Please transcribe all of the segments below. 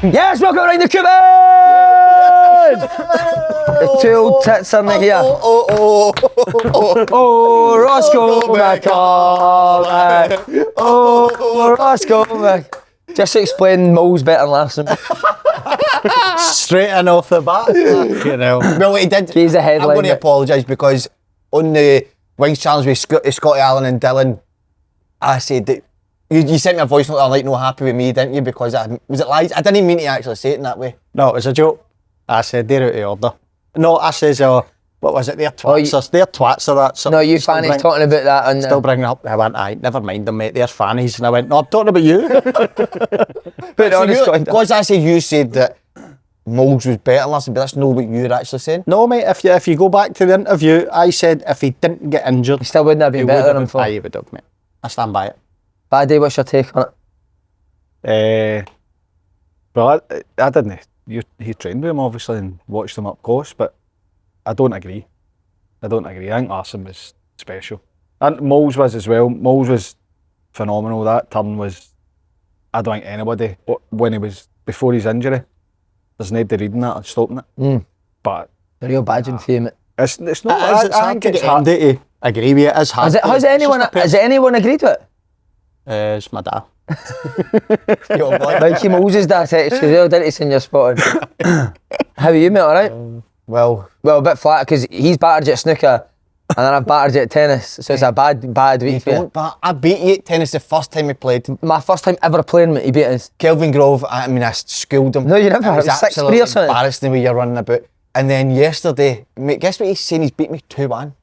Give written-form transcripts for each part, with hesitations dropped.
Yes, welcome around the Cuban! The two old tits are in here. Oh, Roscoe McCall. Oh, Roscoe McCall. Just explain Mole's better than Larson. Straight in off the bat. You know. Well, he did. He's a headline. I'm going to apologise because on the Wings Challenge with Scotty Allen and Dylan, I said that you sent me a voice note. I'm like, no, happy with me, didn't you? Because was it lies? I didn't even mean to actually say it in that way. No, it was a joke. I said they're out of order. No, I says, what was it? They're twats. They're twats or that. No, you fannies talking about that. And, still bringing it up. I went, aye, never mind them, mate. They're fannies. And I went, no, I'm talking about you. But because I said you said that Moles was better than Larson, but that's not what you're actually saying. No, mate, if you go back to the interview, I said if he didn't get injured, he still wouldn't have been better than him for. Aye, he would have, mate. I stand by it. Baddy, what's your take on it? Well, I didn't. He trained with him, obviously, and watched him up close, but I don't agree. I think Larson was special. And Moles was as well. Moles was phenomenal. That turn was, I don't think anybody, when he was, before his injury, there's nobody reading that or stopping it. But the real badging for you, mate. It's not, I think it's hard to agree with it. It's hard. Has anyone agreed with it? It's my dad. Mikey Moses' dad texted you there, didn't he, saying you're spotted? How are you, mate, alright? Well, a bit flat, because he's battered you at snooker, and then I've battered you at tennis, so it's a bad week for you. But I beat you at tennis the first time we played. My first time ever playing, mate, he beat us. Kelvin Grove, I mean, I schooled him. No, you never. It was 6-3 or something. Embarrassing the way you're running about. And then yesterday, mate, guess what he's saying? He's beat me 2-1.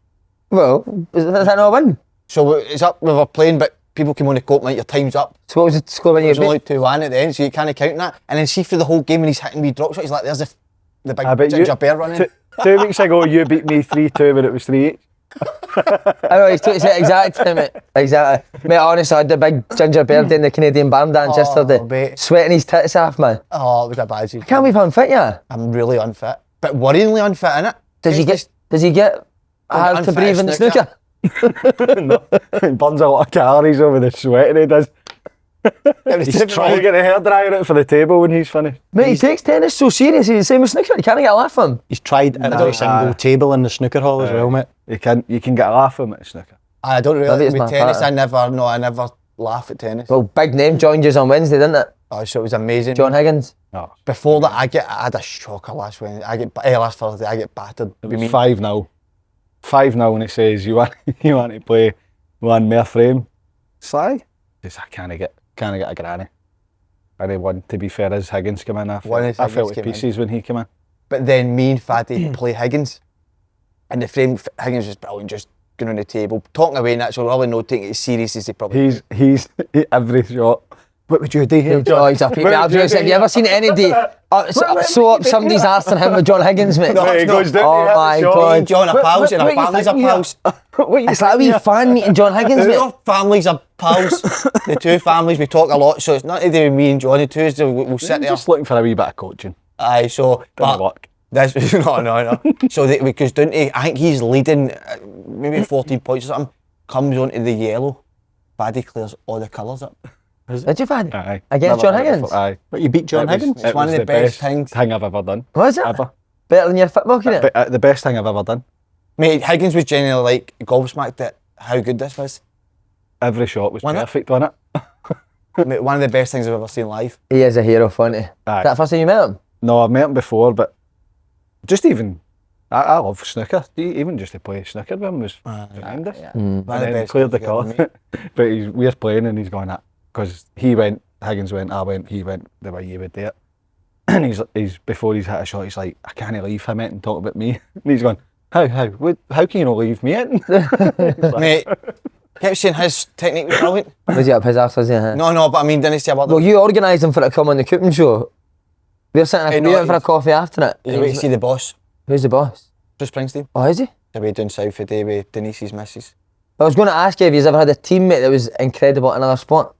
Well, is that not a win? So it's up, we were playing, but people came on the court like, your time's up. So what was the score when you beat? It was only 2-1 at the end, so you can't count that. And then see through the whole game when he's hitting me drop shots, he's like, there's the big ginger bear running. Two weeks ago, you beat me 3-2 when it was 3-8. I know, he's the exact time, mate. Exactly. Mate, honestly, I had the big ginger bear doing the Canadian barn dance yesterday. Mate. Sweating his tits off, man. Oh, it was a bad season. I can't believe how unfit you are. I'm really unfit. But worryingly unfit, innit? Does he get hard to breathe in the snooker? No, he burns a lot of calories over the sweating he does. He's trying to get a hairdryer out for the table when he's finished. Mate, he takes tennis so serious. He's the same with snooker. You can't get a laugh from him. He's tried every single table in the snooker hall as well, mate. You can get a laugh from it at snooker. I don't really. With tennis, I never laugh at tennis. Well, big name joined you on Wednesday, didn't it? Oh, so it was amazing. John Higgins. Oh. Before that, I had a shocker last Wednesday. Last Thursday, I get battered. It was 5-0. 5-0 and he says, you want to play one more frame? Sly? Says, I can't get a granny. And he won, to be fair, as Higgins came in. I felt at pieces when he came in. But then me and Fatty play Higgins. And the frame, Higgins was brilliant, just going on the table, talking away, and that's really not taking it as serious as he probably He's every shot. What would you do here, John? Oh, he's a peep. Have you ever seen any day sew up somebody's arse than him with John Higgins, mate? No, he goes down. Oh my God. John are pals and our families are pals. It's like a wee fan meeting John Higgins, mate. Our families are pals. The two families, we talk a lot, so it's nothing to do with me and John. The two is we'll sit there. Just looking for a wee bit of coaching. Aye, so Doesn't work. No. So because Dundee, I think he's leading maybe 14 points or something, comes onto the yellow, Baddy clears all the colours up. Did you, Fad? Aye. Against John Higgins? Aye. But you beat John Higgins? It's one of the best thing I've ever done. Was it? Ever. Better than your football career? The best thing I've ever done. Mate, Higgins was genuinely like gobsmacked at how good this was. Every shot was perfect, wasn't it? Mate, one of the best things I've ever seen live. He is a hero, funny. Is that the first time you met him? No, I've met him before, but just even, I love snooker. Even just to play snooker with him was tremendous. And then cleared the colour. But we're playing and he's going that. Because Higgins went, I went, he went the way you would do it. And he's before he's hit a shot, he's like, I can't leave him in and talk about me. And he's going, how can you not leave me in? Like, mate, kept saying his technique was brilliant. Was he up his arse, was he? Huh? No, but I mean, didn't he say about Well, you organised him for it to come on the Cooping show. We were sitting we went for a coffee after it. He's waiting to see the boss. Who's the boss? Bruce Springsteen. Oh, is he? They're way down south today with Denise's missus. I was going to ask you if you've ever had a teammate that was incredible at another sport.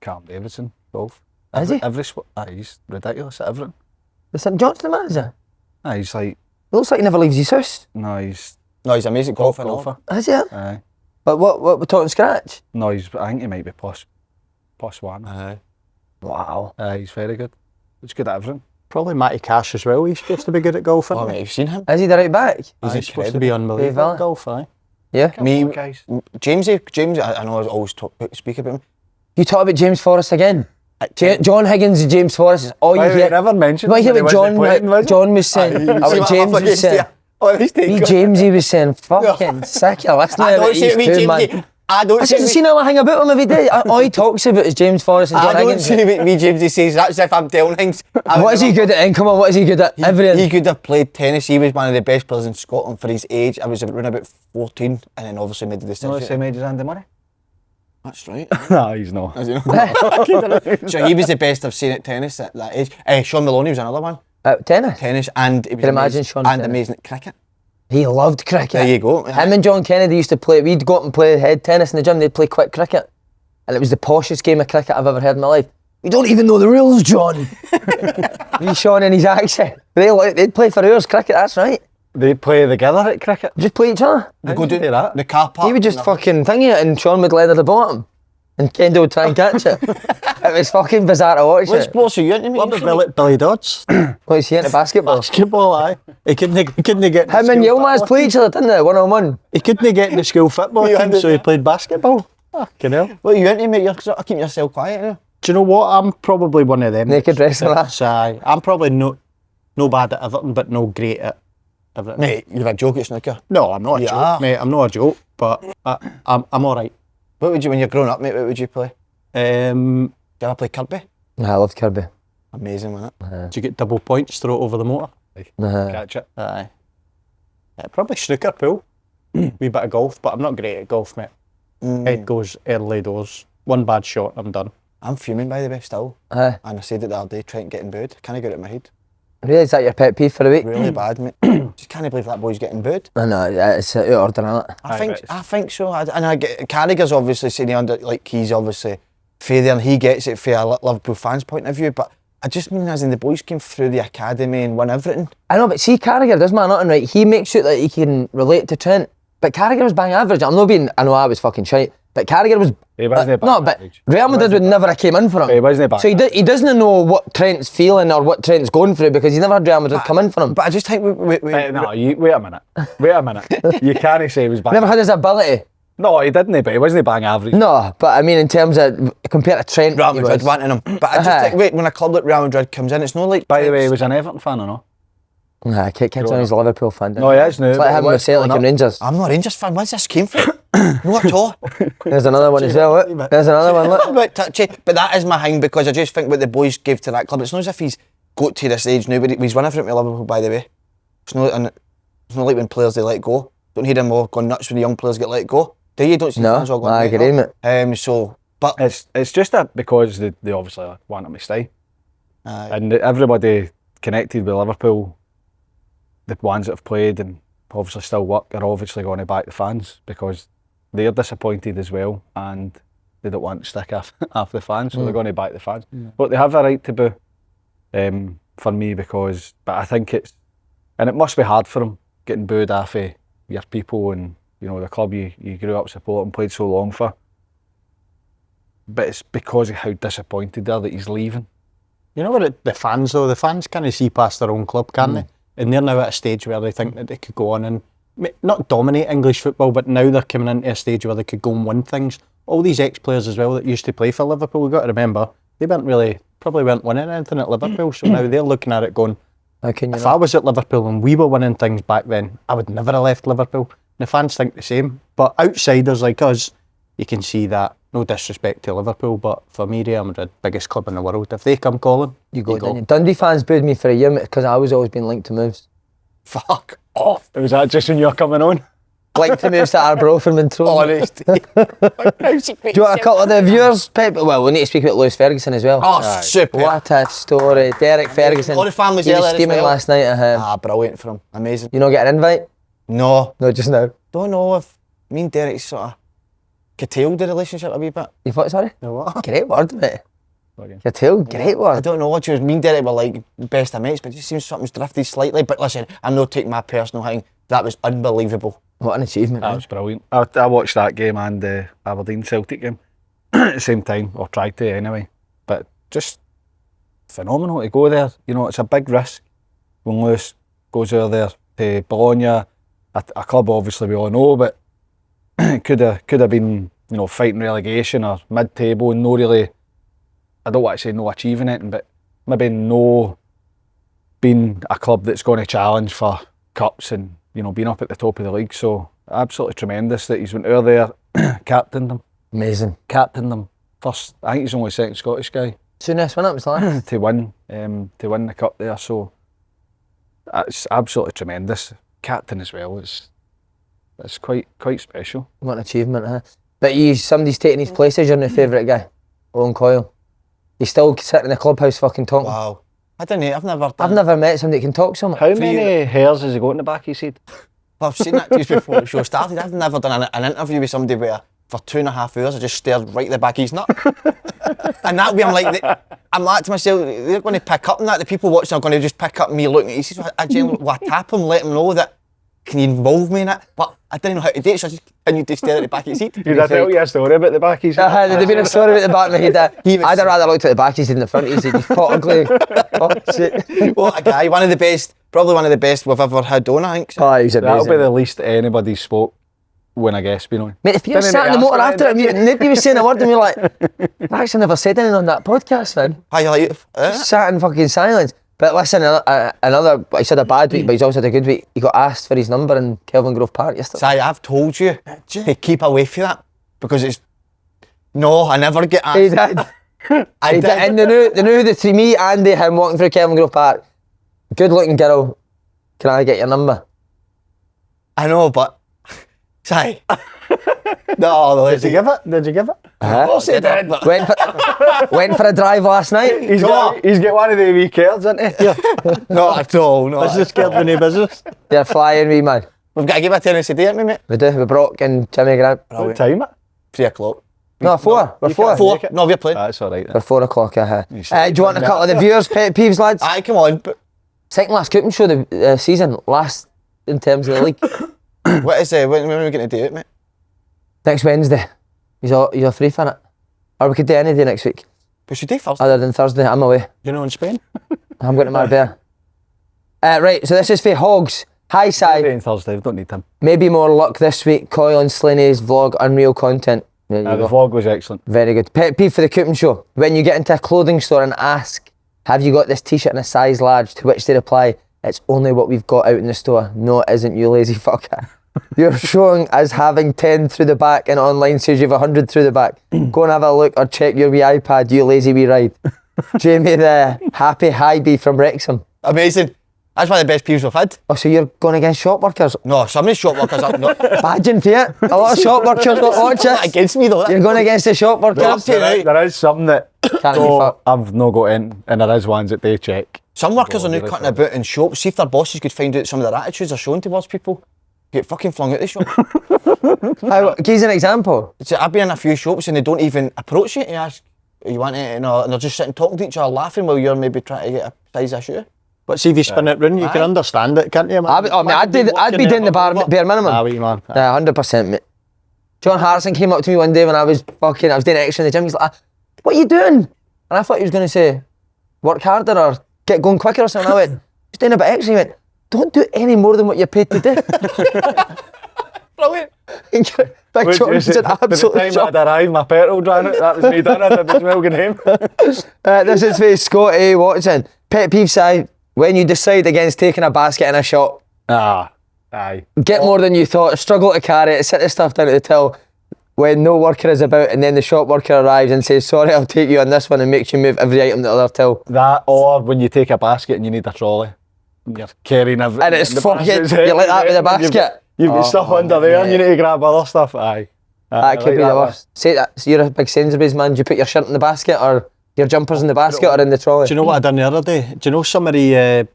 Cam Davidson, both. Is he? He's ridiculous at everything. The St Johnstone manager? He's like... It looks like he never leaves his house. No, he's amazing golfer. Is he? Aye. But what we're talking scratch? No, I think he might be plus one. Aye. Wow. He's very good. He's good at everything. Probably Matty Cash as well. He's supposed to be good at golf. Oh, mate, you've seen him? Is he the right back? He's supposed to be unbelievable at golf, aye. Yeah. James, I know I always speak about him. You talk about James Forrest again. John Higgins and James Forrest is all you Why, we hear. never mentioned What you him hear when what he wasn't playing, was it? John was saying? What James was saying? Me Jamesy was saying, fucking sick of listening I about don't say these me two, man. Jamesy. I don't I say should seen him hang about him every day. All he talks about is James Forrest and John I don't Higgins. say me Jamesy says that's if I'm telling things. What is he good at? And come on, what is he good at? Everything. He could have played tennis. He was one of the best players in Scotland for his age. I was around about 14 and then obviously made the decision. Not the same age as Andy Murray? That's right. No, he's not. As you know. So he was the best I've seen at tennis at that age. Sean Maloney was another one. Tennis. Tennis and he was Can imagine amazing, Sean and tennis. amazing at cricket. He loved cricket. There you go. Him and John Kennedy used to play. We'd go up and play head tennis in the gym. They'd play quick cricket, and it was the poshest game of cricket I've ever heard in my life. We don't even know the rules, John. He's Sean in his accent. They'd play for hours cricket. That's right. They play together at cricket. Just play each other. They go did you do do that? the car park. He would just fucking thingy it, and Sean would leather the bottom, and Kendall would try and catch it. It was fucking bizarre to watch What it. sports are you into, mate? What about Billy Dodds? What is he into basketball? Basketball, aye. He couldn't get in the Him and school Yilmaz football play team. each other, didn't they? 1-on-1. He couldn't get in the school football You team, had so it. he played basketball. Fucking hell. What are you into, mate? You're sort of keeping yourself quiet now. Do you know what? I'm probably one of them. Naked wrestler. Aye. I'm probably no bad at everything, but no great at everything. Mate, you've a joke at snooker. No, I'm not a You joke, are. mate. I'm not a joke, but I'm all right. What would you, when you're growing up, mate, what would you play? Do you ever play Kirby? I loved Kirby. Amazing, wasn't it? Do you get double points, throw it over the motor? Catch it. Aye. Yeah, probably snooker, pool. Wee bit of golf, but I'm not great at golf, mate. Head goes early doors. One bad shot, I'm done. I'm fuming, by the way, still. Aye. And I said it the other day, Trent getting booed. Can't get it in my head. Really, is that your pet peeve for the week? Really bad, mate. Just can't believe that boy's getting booed. I know, it's out of order, isn't it? I think so. And I get Carragher's obviously saying he's obviously fair and he gets it for a Liverpool fans' point of view, but I just mean as in the boys came through the academy and won everything. I know, but see, Carragher does man nothing right. He makes sure that he can relate to Trent. But Carragher was bang average. I'm not being, I know I was fucking shite, but Carragher was. He wasn't bang no, but average. Real Madrid would never have came in for him. He wasn't bang So he doesn't know what Trent's feeling or what Trent's going through because he's never had Real Madrid come in for him. But I just think Wait a minute. You can't say he was bang. Never had his ability. No, he didn't, but he wasn't bang average. No, but I mean in terms of compared to Trent, Real he Madrid was. wanting him. But I just think, wait, when a club like Real Madrid comes in, it's not like. By the way, he was an Everton fan or not? Nah, kid's on his Liverpool fan. No, he is now. It's like him with Celtic and Rangers. I'm not a Rangers fan. Where's this came from? Not at all. There's another one as well. Look. There's another one. Look. But touchy. But that is my thing because I just think what the boys gave to that club. It's not as if he's got to this age now, but he's won everything with Liverpool, by the way. It's not like when players they let go. Don't hear them all going nuts when the young players get let go. Do you? Don't see fans all going I agree, mate. So, but It's just that because they obviously want him to stay. And everybody connected with Liverpool, the ones that have played and obviously still work, are obviously going to back the fans because they're disappointed as well and they don't want to stick off the fans, so they're going to back the fans. But they have a right to boo for me but I think it must be hard for them getting booed off of your people and the club you grew up supporting and played so long for. But it's because of how disappointed they are that he's leaving. You know what, the fans though, the fans can't see past their own club, can they? And they're now at a stage where they think that they could go on and not dominate English football, but now they're coming into a stage where they could go and win things. All these ex-players as well that used to play for Liverpool, we've got to remember, they probably weren't winning anything at Liverpool, so now they're looking at it going, if I was at Liverpool and we were winning things back then, I would never have left Liverpool. And the fans think the same, but outsiders like us, you can see that. No disrespect to Liverpool, but for me, Real Madrid, biggest club in the world. If they come calling, you go. Dundee fans booed me for a year because I was always being linked to moves. fuck off. Was that just when you were coming on? Linked to moves to Arbroath from Montrose. Honest. Do you want a couple of the viewers, Pep? Well, we need to speak about Lewis Ferguson as well. Oh, super. What a story. Derek Ferguson. All the families he was there as steaming well. last night at him. Ah, brilliant for him. Amazing. You not get an invite? No. No, just now. Don't know if me and Derek sort of curtailed the relationship a wee bit. You thought, sorry? No, what? Great word, mate. Okay. Curtailed, great I word. don't know what you was. Me and Derek were like best of mates, but it just seems something's drifted slightly. But listen, I'm not taking my personal thing. That was unbelievable. What an achievement. That was brilliant. I watched that game and the Aberdeen Celtic game at the same time, or tried to anyway. But just phenomenal to go there. You know, it's a big risk when Lewis goes over there to Bologna, a club obviously we all know, but could have been, you know, fighting relegation or mid-table and no really, I don't want to say no achieving it, but maybe no being a club that's going to challenge for cups and, you know, being up at the top of the league. So absolutely tremendous that he's went over there, captained them. Amazing. Captained them first. I think he's only second Scottish guy Soonest when it was last. to win the cup there. So it's absolutely tremendous. Captain as well. It's quite special. What an achievement, huh? But somebody's taking his place as your new favourite guy, Owen Coyle. He's still sitting in the clubhouse fucking talking. Wow. I've never met somebody that can talk so much. How many hairs has he got in the back of his head? Well, I've seen that just before the show started. I've never done an interview with somebody where for 2.5 hours I just stared right at the back of his nut. And that way I'm like to myself, they're going to pick up on that. The people watching are going to just pick up me looking at his. I genuinely tap him, let him know that, can you involve me in it? But I didn't know how to do it, so I just continued to stare at the back of his head. Did I tell you a story about the back of his head? There'd been a story about the back of my head. I'd have rather looked at the back of his head than the front of his head. He's pot ugly. Oh, shit. What a guy. One of the best, probably one of the best we've ever had on, I think. So. Oh, he was amazing. That'll be the least anybody spoke when a guest been on. Mate, if you sat in the motor after it, nobody was saying a word and you're like, I've actually never said anything on that podcast, man. How you like it? Just sat in fucking silence. But listen, he said a bad week, but he's also had a good week. He got asked for his number in Kelvin Grove Park yesterday. Si, I've told you to keep away from that because it's. No, I never get asked. He did. I did. And they knew the three, me, Andy, him walking through Kelvin Grove Park. Good looking girl. Can I get your number? I know, but. Si. No, Did you give it? Did you give it? Of course he did. Went for a drive last night. He's got one of the wee cards, isn't he? Yeah. Not at all. No. This is scared of no business. You're flying, wee man. We've got to give a tennis a day, haven't we, mate? We do, with Brock and Jimmy Grant. What time it? 3 o'clock. No, 4. We're 4. 4. No, we're playing. That's all right then. We're 4 o'clock, do you want a couple of the viewers' pet peeves, lads? Aye, come on. But Second last coupon show of the season, last in terms of the league. what is when are we going to do it, mate? Next Wednesday. You're free for it. Or we could do any day next week. We should do Thursday. Other than Thursday, I'm away. You know, in Spain? I'm going to Marbella. Right, so this is for Hogs. Hi, Si. On Thursday, we don't need him. Maybe more luck this week. Coyle and Slaney's vlog, unreal content. There you The go. vlog was excellent. Very good. Pet peeve for the coupon show. When you get into a clothing store and ask, have you got this t-shirt in a size large? To which they reply, it's only what we've got out in the store. No, it isn't, you lazy fucker. You're showing as having 10 through the back and online says you've 100 through the back. Go and have a look or check your wee iPad, you lazy wee ride. Jamie the happy high bee from Wrexham. Amazing. That's one of the best peeves we've had. Oh, so you're going against shop workers? No, some of the shop workers are not. Badging for it. A lot of shop workers don't watch Not it. against me though. You're going against the shop workers. There is some that Can't be fucked. I've not got in, and there is ones that they check. Some workers are now cutting about in shops. See if their bosses could find out some of their attitudes are shown towards people. Get fucking flung out the shop. Give us an example. So I've been in a few shops and they don't even approach you and ask, you want it? And they're just sitting talking to each other, laughing while you're maybe trying to get a size of shoe. But see if you spin it round, you can understand it, can't you, man? I'd be doing the bare minimum. Ah, wee man. 100%, mate. John Harrison came up to me one day when I was doing extra in the gym. He's like, what are you doing? And I thought he was going to say, work harder or get going quicker or something. I went, he's doing a bit extra. He went, don't do any more than what you're paid to do. Brilliant. Big John was an absolute By the time I'd arrived, my petrol ran out. That was me done. I did as well getting home. This is for Scotty Watson. Pet peeve, Si, when you decide against taking a basket in a shop, Aye. get more than you thought, struggle to carry it, sit the stuff down at the till when no worker is about, and then the shop worker arrives and says, sorry, I'll take you on this one, and makes you move every item to the other till. That, or when you take a basket and you need a trolley. You're carrying everything. And it's the fucking, basket's you're like that with the heavy, basket. You've got stuff under there and you need to grab other stuff. Aye. That could be the worst. Say that, so you're a big Sainsbury's man, do you put your shirt in the basket or your jumpers in the basket or in the trolley? Do you know what I done the other day? Do you know some of the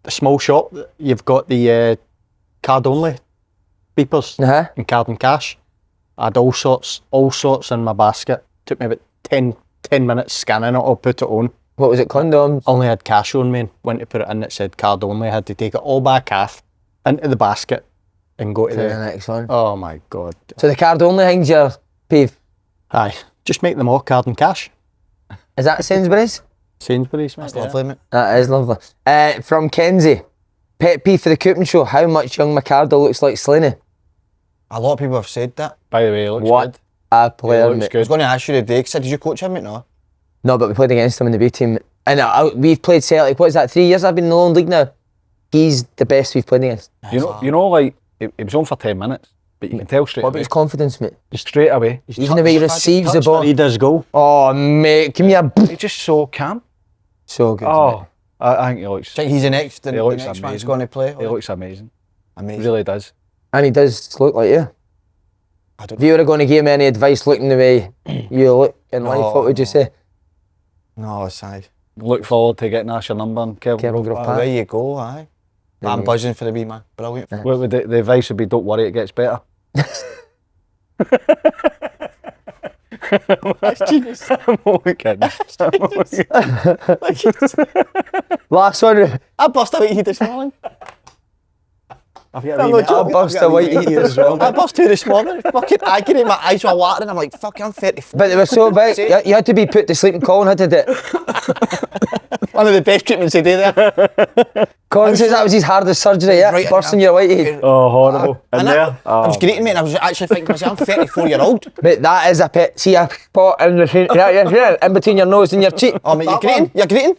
small shop, you've got the card only beepers and card and cash? I had all sorts in my basket. Took me about 10 minutes scanning it or put it on. What was it, condoms? Only had cash on me and went to put it in, it said card only. I had to take it all back half into the basket and go to the next one. Oh my God. So the card only thing's your peeve? Aye, just make them all card and cash. Is that Sainsbury's? Sainsbury's, mate. That's lovely, mate. That is lovely. From Kenzie. Pet peeve for the Cooping Show. How much young McArdle looks like Slaney? A lot of people have said that. By the way, he looks What good. a player, looks mate. good. I was going to ask you today, because did you coach him, mate? No. No, but we played against him in the B team. And we've played Celtic, what is that, 3 years I've been in the Lone League now? He's the best we've played against. You know, like, it was on for 10 minutes, but you can tell straight What about away. his confidence, mate? Straight away. Even the way he receives the ball. He does goal. Oh, mate, give me a... He's just so calm. So good, mate. Oh, I think he looks... Think he's the next, He looks next man's amazing. going to play. He looks amazing. Amazing. Really does. And he does look like you. I don't If you were going to give him any advice looking the way you look in life, what would you say? No, it's aye. Look forward to getting us your number and Kevin Kevin. Grove Well, Park. there you go, aye. I'm buzzing for the wee man. Brilliant. What would the advice would be, don't worry, it gets better. That's genius. I'm only kidding. Last one. I bust a white heat this morning. I've got I'm a wee not bit- joking. I bust a white heat as well. I bust two this morning. Fucking agony. My eyes were watering. I'm like, fuck, I'm 34. But they were so big. You had to be put to sleep and Colin had to do it. One of the best treatments they do there. Colin says that was his hardest surgery, yeah? Right, Bursting your white heat. Oh, horrible. And And I, there? I was greeting me and I was actually thinking to myself, I'm 34-year-old. Mate, that is a pet. See a spot in in between your nose and your cheek. Oh, mate, you're greeting? You're greeting?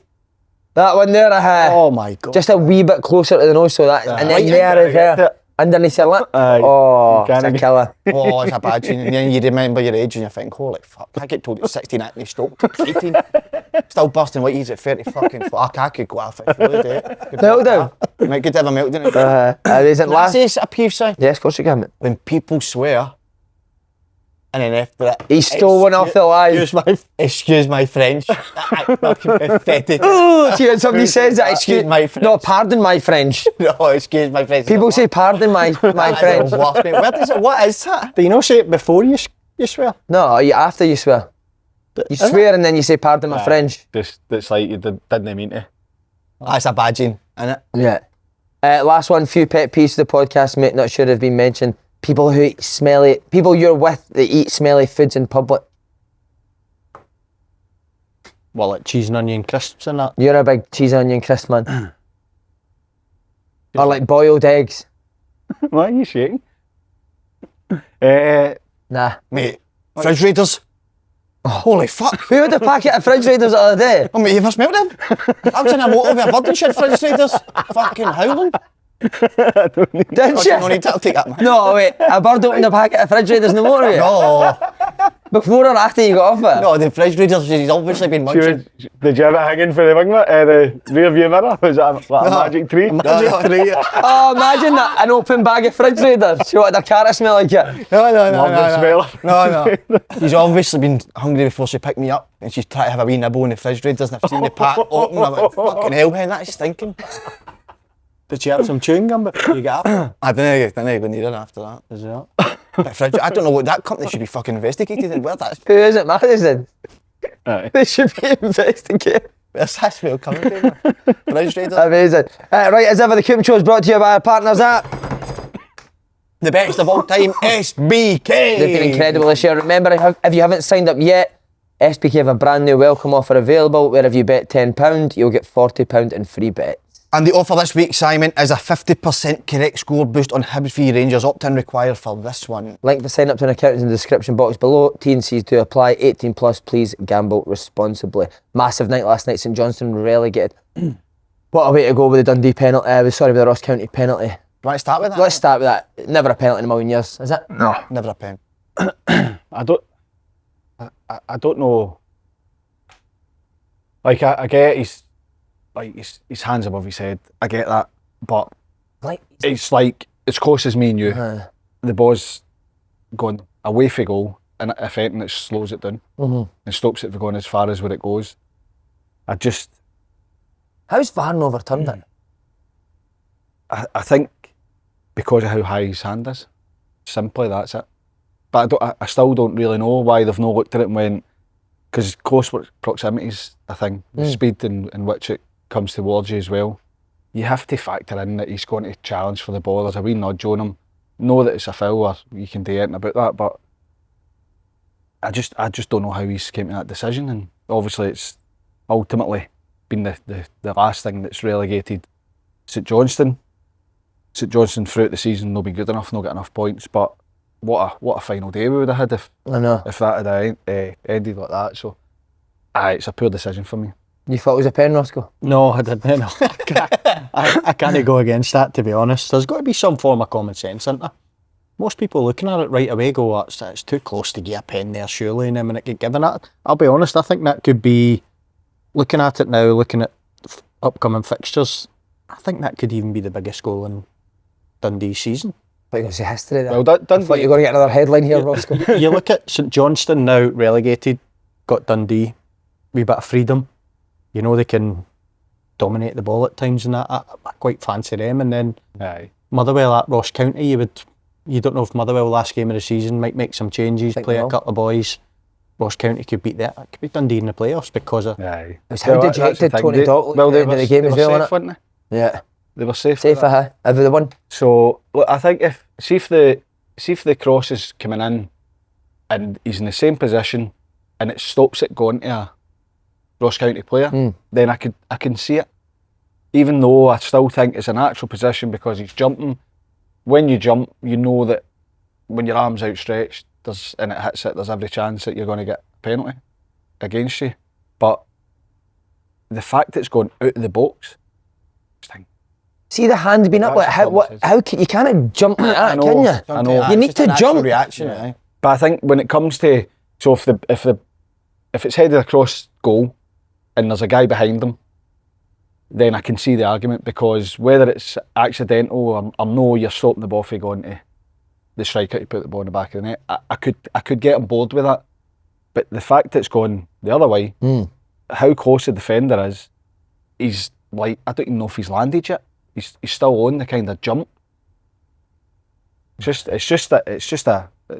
That one there, Oh my God. just a wee bit closer to the nose, so that, and then Right there is under there, underneath your lip. Aye. Oh, You can't it's a get- killer. Oh, it's a bad gene. And then you remember your age and you think, holy fuck, I get told at 16 acne stroke, 18. Still busting white he's at 30 fucking fuck. I could go off it. Really do it. Meltdown. Mate, good to have a meltdown. Isn't Can I last? say a Peeves thing? Yes, of course you can, mate. When people swear, and then after that, He stole one off the line. excuse my French. Fucking pathetic. Oh, see when somebody says that, Excuse excuse my French. No, pardon my French. No, excuse my French. People say pardon my That is French. the worst, mate. Where does it, what is that? Do you not say it before you swear? No, after you swear. You swear and then you say pardon my French. That's like you didn't mean to. That's a bad gene, innit? Yeah. Last one, few pet peeves of the podcast, mate, not sure have been mentioned. People who eat smelly, people you're with that eat smelly foods in public. Well, like cheese and onion crisps and that. You're a big cheese onion crisp man. Or like boiled eggs. Why are you shaking? Nah. Mate, fridge raiders. Holy fuck. Who had a packet of fridge raiders the other day? Oh, mate, you ever smelled them? I was in a motor with a bird and shit fridge raiders. Fucking howling. Didn't No you? need to, I'll take that, man. No, wait, a bird opened a packet of fridge raiders in the motorway? No, Before or after you got off it? no, the fridge raiders, he's obviously been munching. Did you have it hanging for the wing, the rear view mirror? Was that like a magic tree? Magic tree. Oh, imagine that, an open bag of fridge raiders. See what their carrot smell like it. No, Love the smell. No. He's obviously been hungry before she picked me up and she's trying to have a wee nibble in the fridge raiders and I've seen the pack open. I'm like, fucking hell, hen, that is stinking. Did you have some chewing gum before you got up? I didn't go near it after that. Is that? But fridge, I don't know what that company should be fucking investigated and where that's, Who is it, Madison? Aye. They should be investigated. where's that smell coming from? Fridge raiders. Amazing. Right, as ever, the Cooping Show is brought to you by our partners at... The best of all time, SBK. They've been incredible this year. Remember, if you haven't signed up yet, SPK have a brand new welcome offer available where if you bet £10, you'll get £40 in free bets. And the offer this week, Simon, is a 50% correct score boost on Hibs v Rangers. Opt-in required for this one. Link to sign up to an account is in the description box below. T&Cs to apply. 18 plus, please gamble responsibly. Massive night last night, St Johnstone relegated. What a way to go with the Dundee penalty. With the Ross County penalty. Do you want to start with that? Let's start with that. Never a penalty in a million years, is it? No. Never a pen. I don't know. Like I get his hands above his head. I get that, but Like, it's like as close as me and you. uh, The ball's going away for goal, and if anything, it slows it down and stops it from going as far as where it goes. how's Varn overturned it? I think because of how high his hand is. Simply, that's it. But I still don't really know why they've not looked at it and went, because close proximity is a thing, the speed in which it comes towards you as well. You have to factor in that he's going to challenge for the ball. There's a wee nudge on him. Know that it's a foul or you can do anything about that, but I just don't know how he's came to that decision, and obviously it's ultimately been the last thing that's relegated St Johnstone. St Johnstone throughout the season not been good enough, not got enough points, but what a final day we would have had if that had ended like that. So it's a poor decision for me. You thought it was a pen, Roscoe? No, I didn't. No. I can't go against that, to be honest. There's got to be some form of common sense, isn't there? Most people looking at it right away go, it's too close to get a pen there, surely, and then when it get given it. I'll be honest, I think that could be, looking at it now, looking at upcoming fixtures, I think that could even be the biggest goal in Dundee's season. I thought you were going to say history there. Well, I thought you were going to get another headline here, Roscoe. You look at St Johnstone now relegated, got Dundee, wee bit of freedom. You know, they can dominate the ball at times and that. I quite fancy them. And then Motherwell at Ross County, you don't know if Motherwell last game of the season might make some changes, play a couple of boys. Ross County could beat that. It could be Dundee in the playoffs because of... It was how dejected Tony Dock looked at the game as well, safe, weren't they? Yeah. They were safe. Safe, Have they won? So, look, I think if the cross is coming in and he's in the same position and it stops it going to a Ross County player, then I can see it. Even though I still think it's a natural position because he's jumping. When you jump, you know that when your arm's outstretched and it hits it, there's every chance that you're going to get a penalty against you. But the fact that it's going out of the box, see the hand being up, like how can you can't jump like that, can you? I know. You need to jump. Reaction, But I think when it comes to, so if it's headed across goal and there's a guy behind them, then I can see the argument, because whether it's accidental or no, you're stopping the ball from going to the striker to put the ball in the back of the net. I could get on board with that, but the fact that it's going the other way, how close the defender is, he's like, I don't even know if he's landed yet. He's still on the kind of jump. It's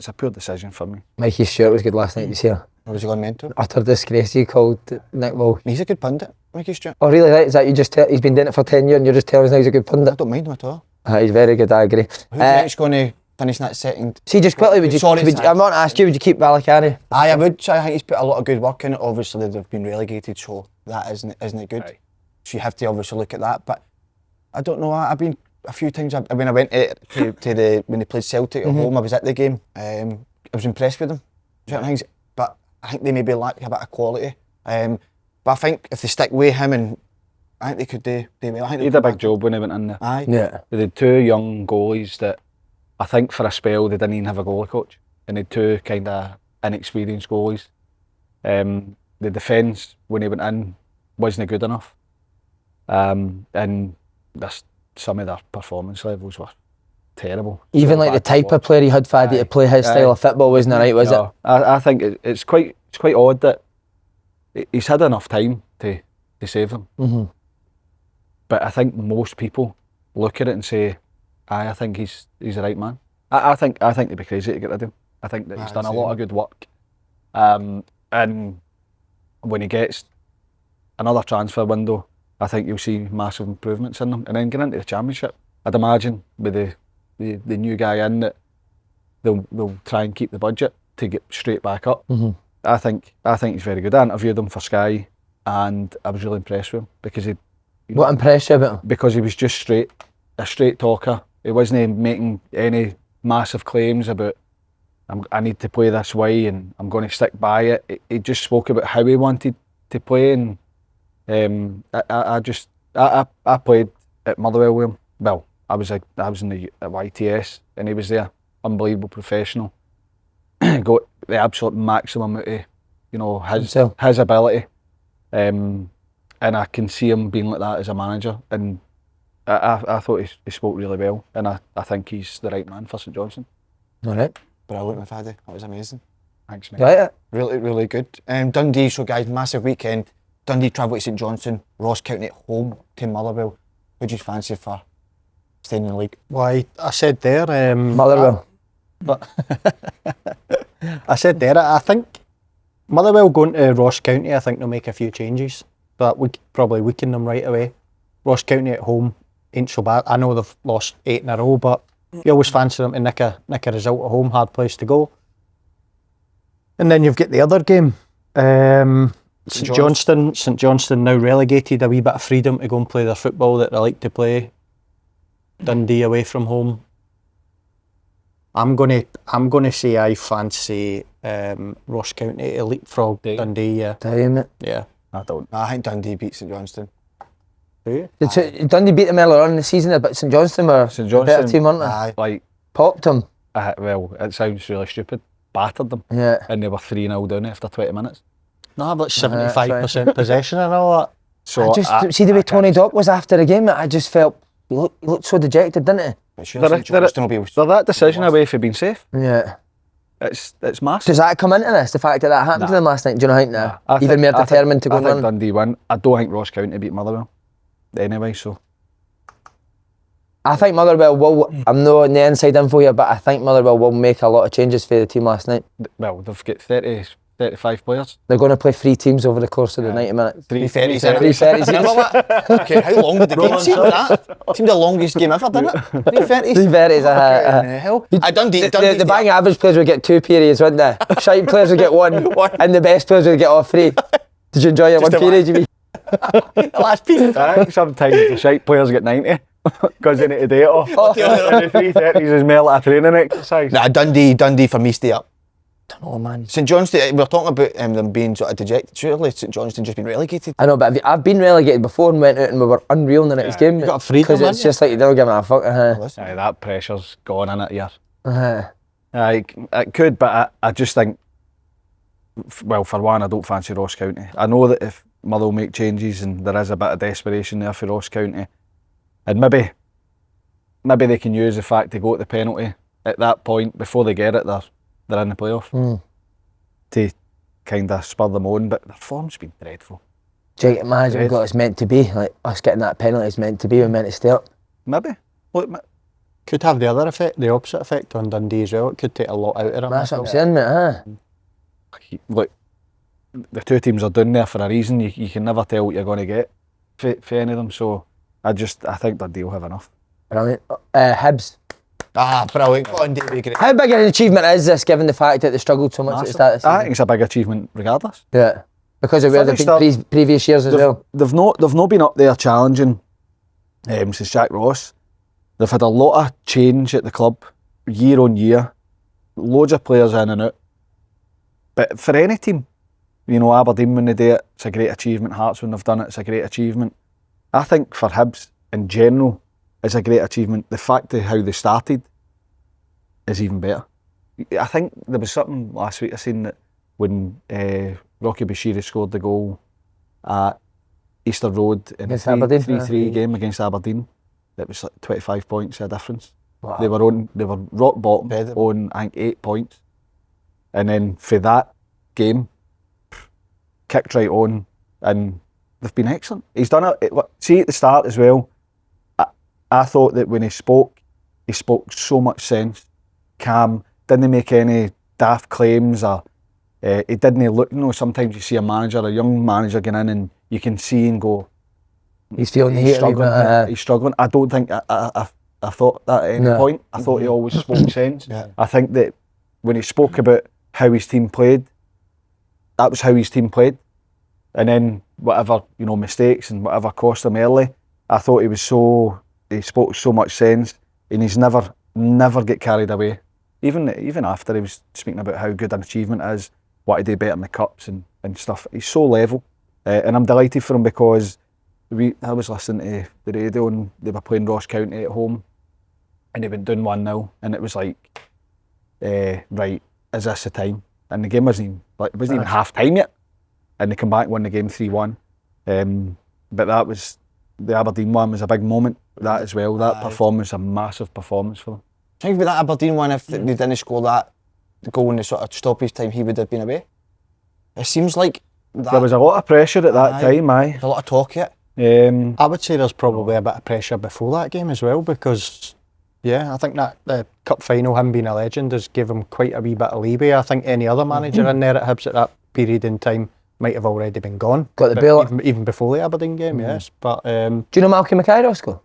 a poor decision for me. Mikey Stewart was good last night. You see her? Or was he going mental? Utter disgrace. He called Nick Wall. He's a good pundit, Mickey Stewart. Oh really? Right? Is that you just he's been doing it for 10 years and you're just telling us now he's a good pundit? I don't mind him at all. He's very good. I agree. Who's next going to finish that second? See, just quickly, I'm not asking you, would you keep Balakani? I would. So I think he's put a lot of good work in it. Obviously, they've been relegated, so that isn't it good? Aye. So you have to obviously look at that. But I don't know. I've been a few times. When I went to when they played Celtic at home, I was at the game. I was impressed with them. Certain things, but I think they maybe lack a bit of quality. But I think if they stick with him, and I think they could do well. I think he did a big job when he went in there. Aye. Yeah. They had two young goalies that I think for a spell they didn't even have a goalie coach, and they had two kind of inexperienced goalies. The defence when he went in wasn't good enough, and some of their performance levels were terrible. Even like the type of player he had Faddy to play his style of football wasn't right, was it? I think it's quite odd that he's had enough time to save them. But I think most people look at it and say, I think he's the right man. I think they'd be crazy to get rid of him. I think that he's done a lot of good work. And when he gets another transfer window, I think you'll see massive improvements in them. And then get into the Championship, I'd imagine with the new guy in, that they'll try and keep the budget to get straight back up. I think he's very good. I interviewed him for Sky and I was really impressed with him because what impressed you about him? Because he was just a straight talker. He wasn't making any massive claims about I need to play this way and I'm going to stick by it. He just spoke about how he wanted to play, and I played at Motherwell with him. Well, I was in the YTS and he was there. Unbelievable professional. Got the absolute maximum out of his ability. And I can see him being like that as a manager. And I thought he spoke really well, and I think he's the right man for St Johnstone. All right. Brilliant, my Faddy. That was amazing. Thanks, mate. Right. Really, really good. Dundee, so guys, massive weekend. Dundee travel to St Johnstone, Ross County at home to Motherwell. Who do you fancy for staying in the league? Well, I said there... Motherwell. I said there, I think Motherwell going to Ross County, I think they'll make a few changes. But we probably weaken them right away. Ross County at home ain't so bad. I know they've lost 8 in a row, but you always fancy them to nick a result at home, hard place to go. And then you've got the other game. St Johnstone now relegated, a wee bit of freedom to go and play their football that they like to play. Dundee away from home. I'm gonna say I fancy Ross County to leapfrog Dundee. Yeah. Damn it. Yeah. I think Dundee beat St Johnstone. Dundee beat them earlier on in the season, but St Johnstone were a better team, weren't they? Aye. Like, Popped them. well, it sounds really stupid. Battered them. Yeah. And they were 3-0 down after 20 minutes. No, but 75% possession and all that. So see the way Tony Dock was after the game. I just felt he looked so dejected, didn't he? But sure, St Johnstone will be they're that decision away from being safe. Yeah. It's massive. Does that come into this? The fact that happened to them last night? Do you know how I even more determined to go and I think win? Dundee win. I don't think Ross County beat Motherwell. Anyway, so. I think Motherwell will. I'm not in the inside info here, but I think Motherwell will make a lot of changes for the team last night. Well, they've got 35 players. They're going to play 3 teams over the course of the 90 minutes. 3:30. 3:30. Okay, how long did the game seem that? Seemed the longest game ever, didn't it? 3:30. 3:30. Hell. Dundee. The bang average players would get 2 periods, wouldn't they? Shite players would get 1, and the best players would get all 3. Did you enjoy your Just 1 period, Jimmy? The last piece. I think sometimes the shite players get 90 because they need to do it off. And the 3:30s is more like a training exercise. Nah, Dundee for me stay up. Don't know, man. St Johnstone, we're talking about them being sort of dejected. Surely St Johnstone just been relegated. I know, but I've been relegated before and went out and we were unreal in the next game. You got a freedom, because it's just like you don't give a fuck. Aye, that pressure's gone in it here. Uh-huh. Aye, it could, but I just think, well, for one, I don't fancy Ross County. I know that if Motherwell make changes and there is a bit of desperation there for Ross County, and maybe they can use the fact to go to the penalty at that point before they get it, they're in the playoff to kind of spur them on, but their form's been dreadful. Do you imagine what it's meant to be? Like us getting that penalty is meant to be, we're meant to stay up. Maybe. Look, Could have the other effect, the opposite effect on Dundee as well. It could take a lot out of them. That's what I'm saying, mate. Look, the 2 teams are down there for a reason. You can never tell what you're going to get for any of them, so I think Dundee will have enough. Brilliant. Hibs. Brilliant. Go on, David. How big an achievement is this, given the fact that they struggled so much at the start of the season? I think it's a big achievement regardless. Yeah. Because of where they've been previous years as well. They've not been up there challenging since Jack Ross. They've had a lot of change at the club, year on year. Loads of players in and out. But for any team, you know, Aberdeen when they do it, it's a great achievement. Hearts when they've done it, it's a great achievement. I think for Hibs in general, it's a great achievement. The fact of how they started is even better. I think there was something last week I seen that when Rocky Bashiri scored the goal at Easter Road in a 3-3 game against Aberdeen, that was like 25 points of difference. Wow. They were rock bottom on I think 8 points, and then for that game, kicked right on, and they've been excellent. He's done it. See at the start as well. I thought that when he spoke so much sense, calm, didn't make any daft claims, or he didn't look, you know, sometimes you see a young manager going in and you can see and go, he's feeling the heat. He's struggling. I don't think I thought that at any point. I thought he always spoke sense. Yeah. I think that when he spoke about how his team played, that was how his team played. And then whatever, you know, mistakes and whatever cost him early, I thought he spoke so much sense, and he's never get carried away. Even after he was speaking about how good an achievement is, what he did better in the cups and stuff. He's so level, and I'm delighted for him because I was listening to the radio and they were playing Ross County at home, and they went down 1-0, and it was like, right, is this the time? And the game wasn't even half time yet, and they come back and won the game 3-1. But that was the Aberdeen one was a big moment. That as well. That performance, a massive performance for them. Think about that Aberdeen one. If they didn't score that goal in the sort of stoppage time, he would have been away. It seems like there was a lot of pressure at that time. There's a lot of talk yet. I would say there's probably a bit of pressure before that game as well, because I think that the cup final, him being a legend, has given him quite a wee bit of leeway. I think any other manager in there at Hibs at that period in time might have already been gone. Got the bill even before the Aberdeen game, yes. But do you know Malcolm McInnes score?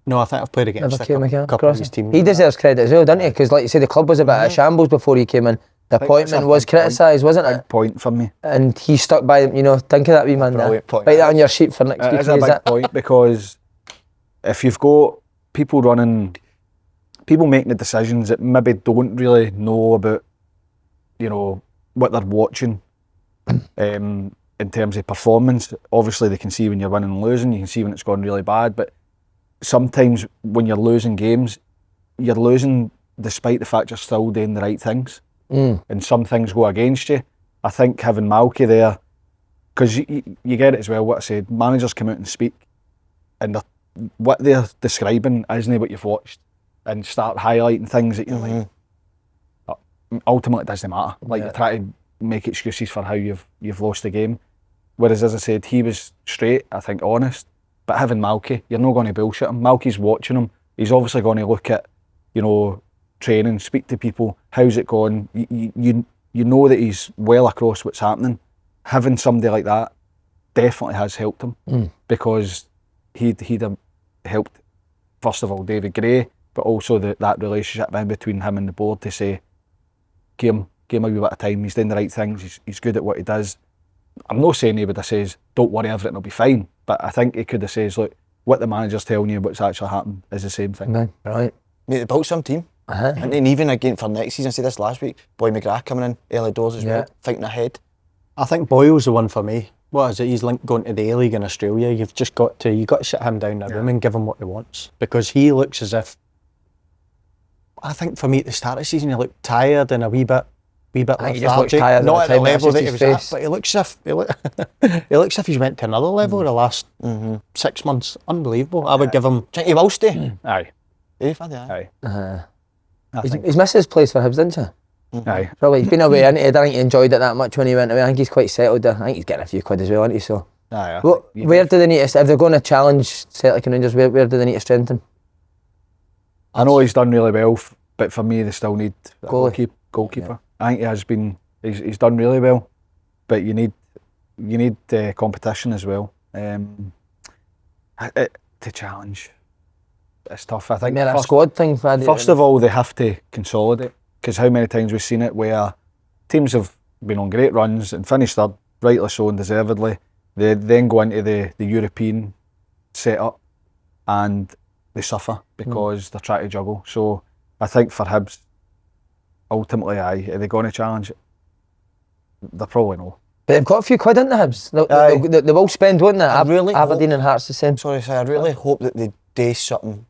No, I think I've played against a couple of his teams. He deserves credit as well, doesn't he? Because like you say, the club was a bit of shambles before he came in. The appointment was criticised, wasn't it? Big point for me. And he stuck by them, think of that wee man there. Brilliant point. Write that on your sheet for next week. It is a big point, because if you've got people making the decisions that maybe don't really know about, what they're watching in terms of performance. Obviously they can see when you're winning and losing, you can see when it's gone really bad, but sometimes when you're losing games, you're losing despite the fact you're still doing the right things. And some things go against you. I think having Malky there, because you get it as well, what I said, managers come out and speak, and what they're describing isn't what you've watched, and start highlighting things that you're like, ultimately it doesn't matter. Like, you try to make excuses for how you've lost the game. Whereas, as I said, he was straight, I think, honest. But having Malky, you're not going to bullshit him. Malky's watching him. He's obviously going to look at, training, speak to people. How's it going? You know that he's well across what's happening. Having somebody like that definitely has helped him, because he'd have helped, first of all, David Gray, but also that relationship in between him and the board to say, give him a wee bit of time. He's doing the right things. He's good at what he does. I'm not saying he would have says, don't worry, everything will be fine. But I think he could have says, look, what the manager's telling you, what's actually happened is the same thing. Right. Mate, they built some team. And then even again for next season, I said this last week, Boy McGrath coming in, early doors as well, thinking ahead. I think Boyle's the one for me. What is it? He's going to the A-League in Australia. You've got to sit him down in a room and give him what he wants, because he looks as if, I think for me at the start of the season, he looked tired and a wee bit lethargic. He just looks tired. Not at the level that he was face. at, but he looks as if he's went to another level the last 6 months. Unbelievable. I would give him. Think he will stay? Aye. Aye. He's missed his place for Hibs, didn't he? Aye. Probably. He's been away, hasn't he? I don't think he enjoyed it that much when he went away. I think he's quite settled there. I think he's getting a few quid as well, isn't he? So, Aye, where do they need to, if they're going to challenge Celtic and Rangers, where do they need to strengthen? I know he's done really well, but for me, they still need a Goalie. goalkeeper. I think he has been. He's done really well, but you need competition as well to challenge. It's tough. I think a squad thing. First of all, they have to consolidate, because how many times we've seen it where teams have been on great runs and finished third, rightly so and deservedly. They then go into the European setup and they suffer because they're trying to juggle. So I think for Hibs, ultimately, are they going to challenge it? They're probably no. But they've got a few quid in the Hibs. They will spend, won't they? Aberdeen and Hearts the same. Sorry, I really hope that they do something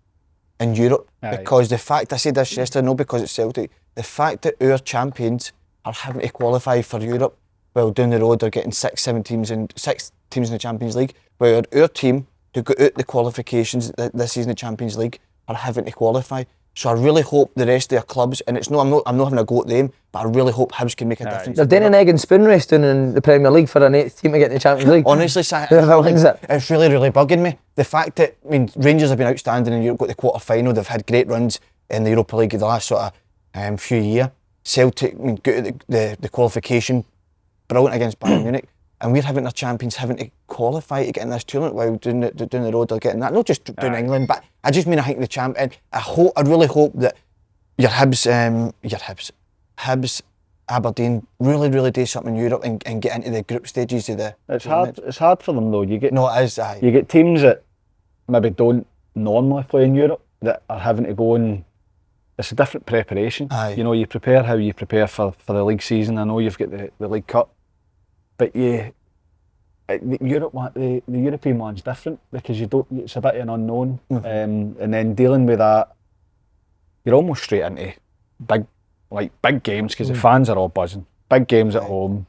in Europe, because the fact, I said this yesterday, not because it's Celtic, the fact that our champions are having to qualify for Europe, while down the road they're getting 6 teams in the Champions League, while our team who got out the qualifications this season in the Champions League are having to qualify. So I really hope the rest of their clubs, and I'm not having a go at them, but I really hope Hibs can make a difference. They're doing an egg and spoon race down in the Premier League for an 8th team to get in the Champions League. Honestly, it's really, really bugging me. The fact that, Rangers have been outstanding in Europe, got the quarter final, they've had great runs in the Europa League the last sort of few years. Celtic, got the qualification, brilliant against Bayern Munich. And we're having our champions having to qualify to get in this tournament, while down the road they're getting that. Not just down England, but I just mean I think the champion. I really hope that your Hibs, Aberdeen really, really do something in Europe and get into the group stages of the. It's hard for them though. You get You get teams that maybe don't normally play in Europe that are having to go and. It's a different preparation. You prepare how you prepare for the league season. I know you've got the League Cup. But the European one's different, because it's a bit of an unknown, and then dealing with that, you're almost straight into big games, because the fans are all buzzing. Big games at home,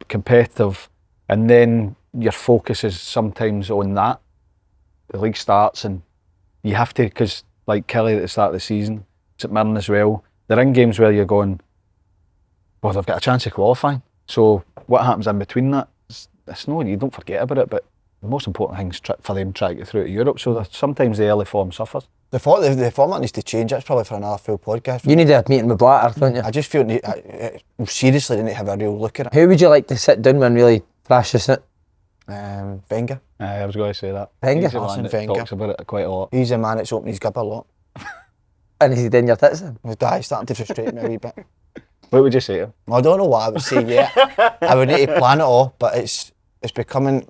competitive, and then your focus is sometimes on that. The league starts and you have to, because like Killie at the start of the season, it's at Mirren as well. They're in games where you're going, well, they've got a chance of qualifying. So what happens in between that? It's no, you don't forget about it, but the most important thing is for them trying to get through to Europe. So sometimes the early form suffers. The format needs to change. That's probably for another full podcast. You need a meeting with Blatter, don't you? I just feel seriously they need to have a real look at it. Who would you like to sit down and really thrash this out? Wenger. I was going to say that. Wenger? He's the man that talks about it quite a lot. He's a man that's opened his gub a lot. And is he doing your tits then? He's starting to frustrate me a wee bit. What would you say to him? I don't know what I would say yet. I would need to plan it all, but it's becoming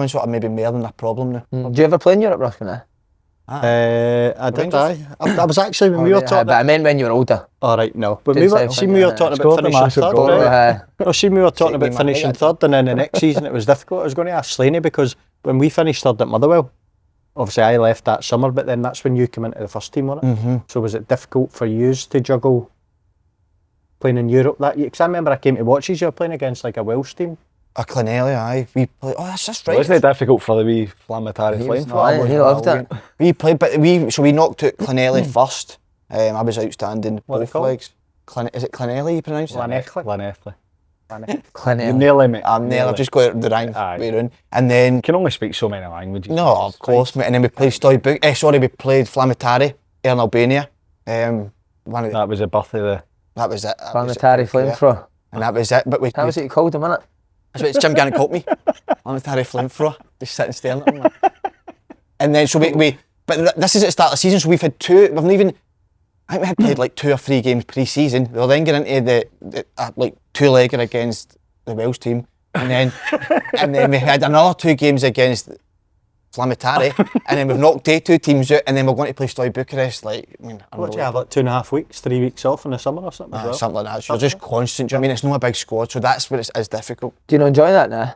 sort of maybe more than a problem now. Do you ever play in Europe, Ross? I did, I was actually, when we were talking... But I meant when you were older. Alright, no. But Did we were say talking Scored about a finishing massive third, goal, right? No, we were talking about Take me, finishing man. third, and then the next season it was difficult. I was going to ask Slaney, because when we finished third at Motherwell, obviously I left that summer, but then that's when you came into the first team, wasn't it? So was it difficult for you to juggle playing in Europe that year? Because I remember I came to watch you were playing against like a Welsh team. A Clonelli, aye. We played. Oh, that's right. Wasn't it difficult for the wee Flamatari Flame? He loved it. We played, but we knocked out Clonelli first. I was outstanding What are they both called? legs. Is it Clonelli you pronounce it? Lanethley. You Clonelli. nearly, mate. I'm there. I've just got it the right Aye. way around. And then You can only speak so many languages. no, of course, mate. And then we played we played Flamatari in Albania. One of the, That was the birth of the... that was it. Planetary flamethrower. And that was it. But we. That was what you called him, innit? That's what Jim Gannon called me. Planetary flamethrower. Just sitting staring at him. Like. And then so but this is at the start of the season, so we've had I think we had played like 2 or 3 games pre-season. We were then getting into the like 2-legger against the Welsh team, and then we had another 2 games against Flamatari, and then we've knocked day 2 teams out, and then we're going to play Stoy Bucharest. Like, I mean, What do you have, like 2.5 weeks, 3 weeks off in the summer or something as well? something like that. So you're just constant. Do you know what I mean? It's not a big squad, so that's where it is difficult. Do you not enjoy that now?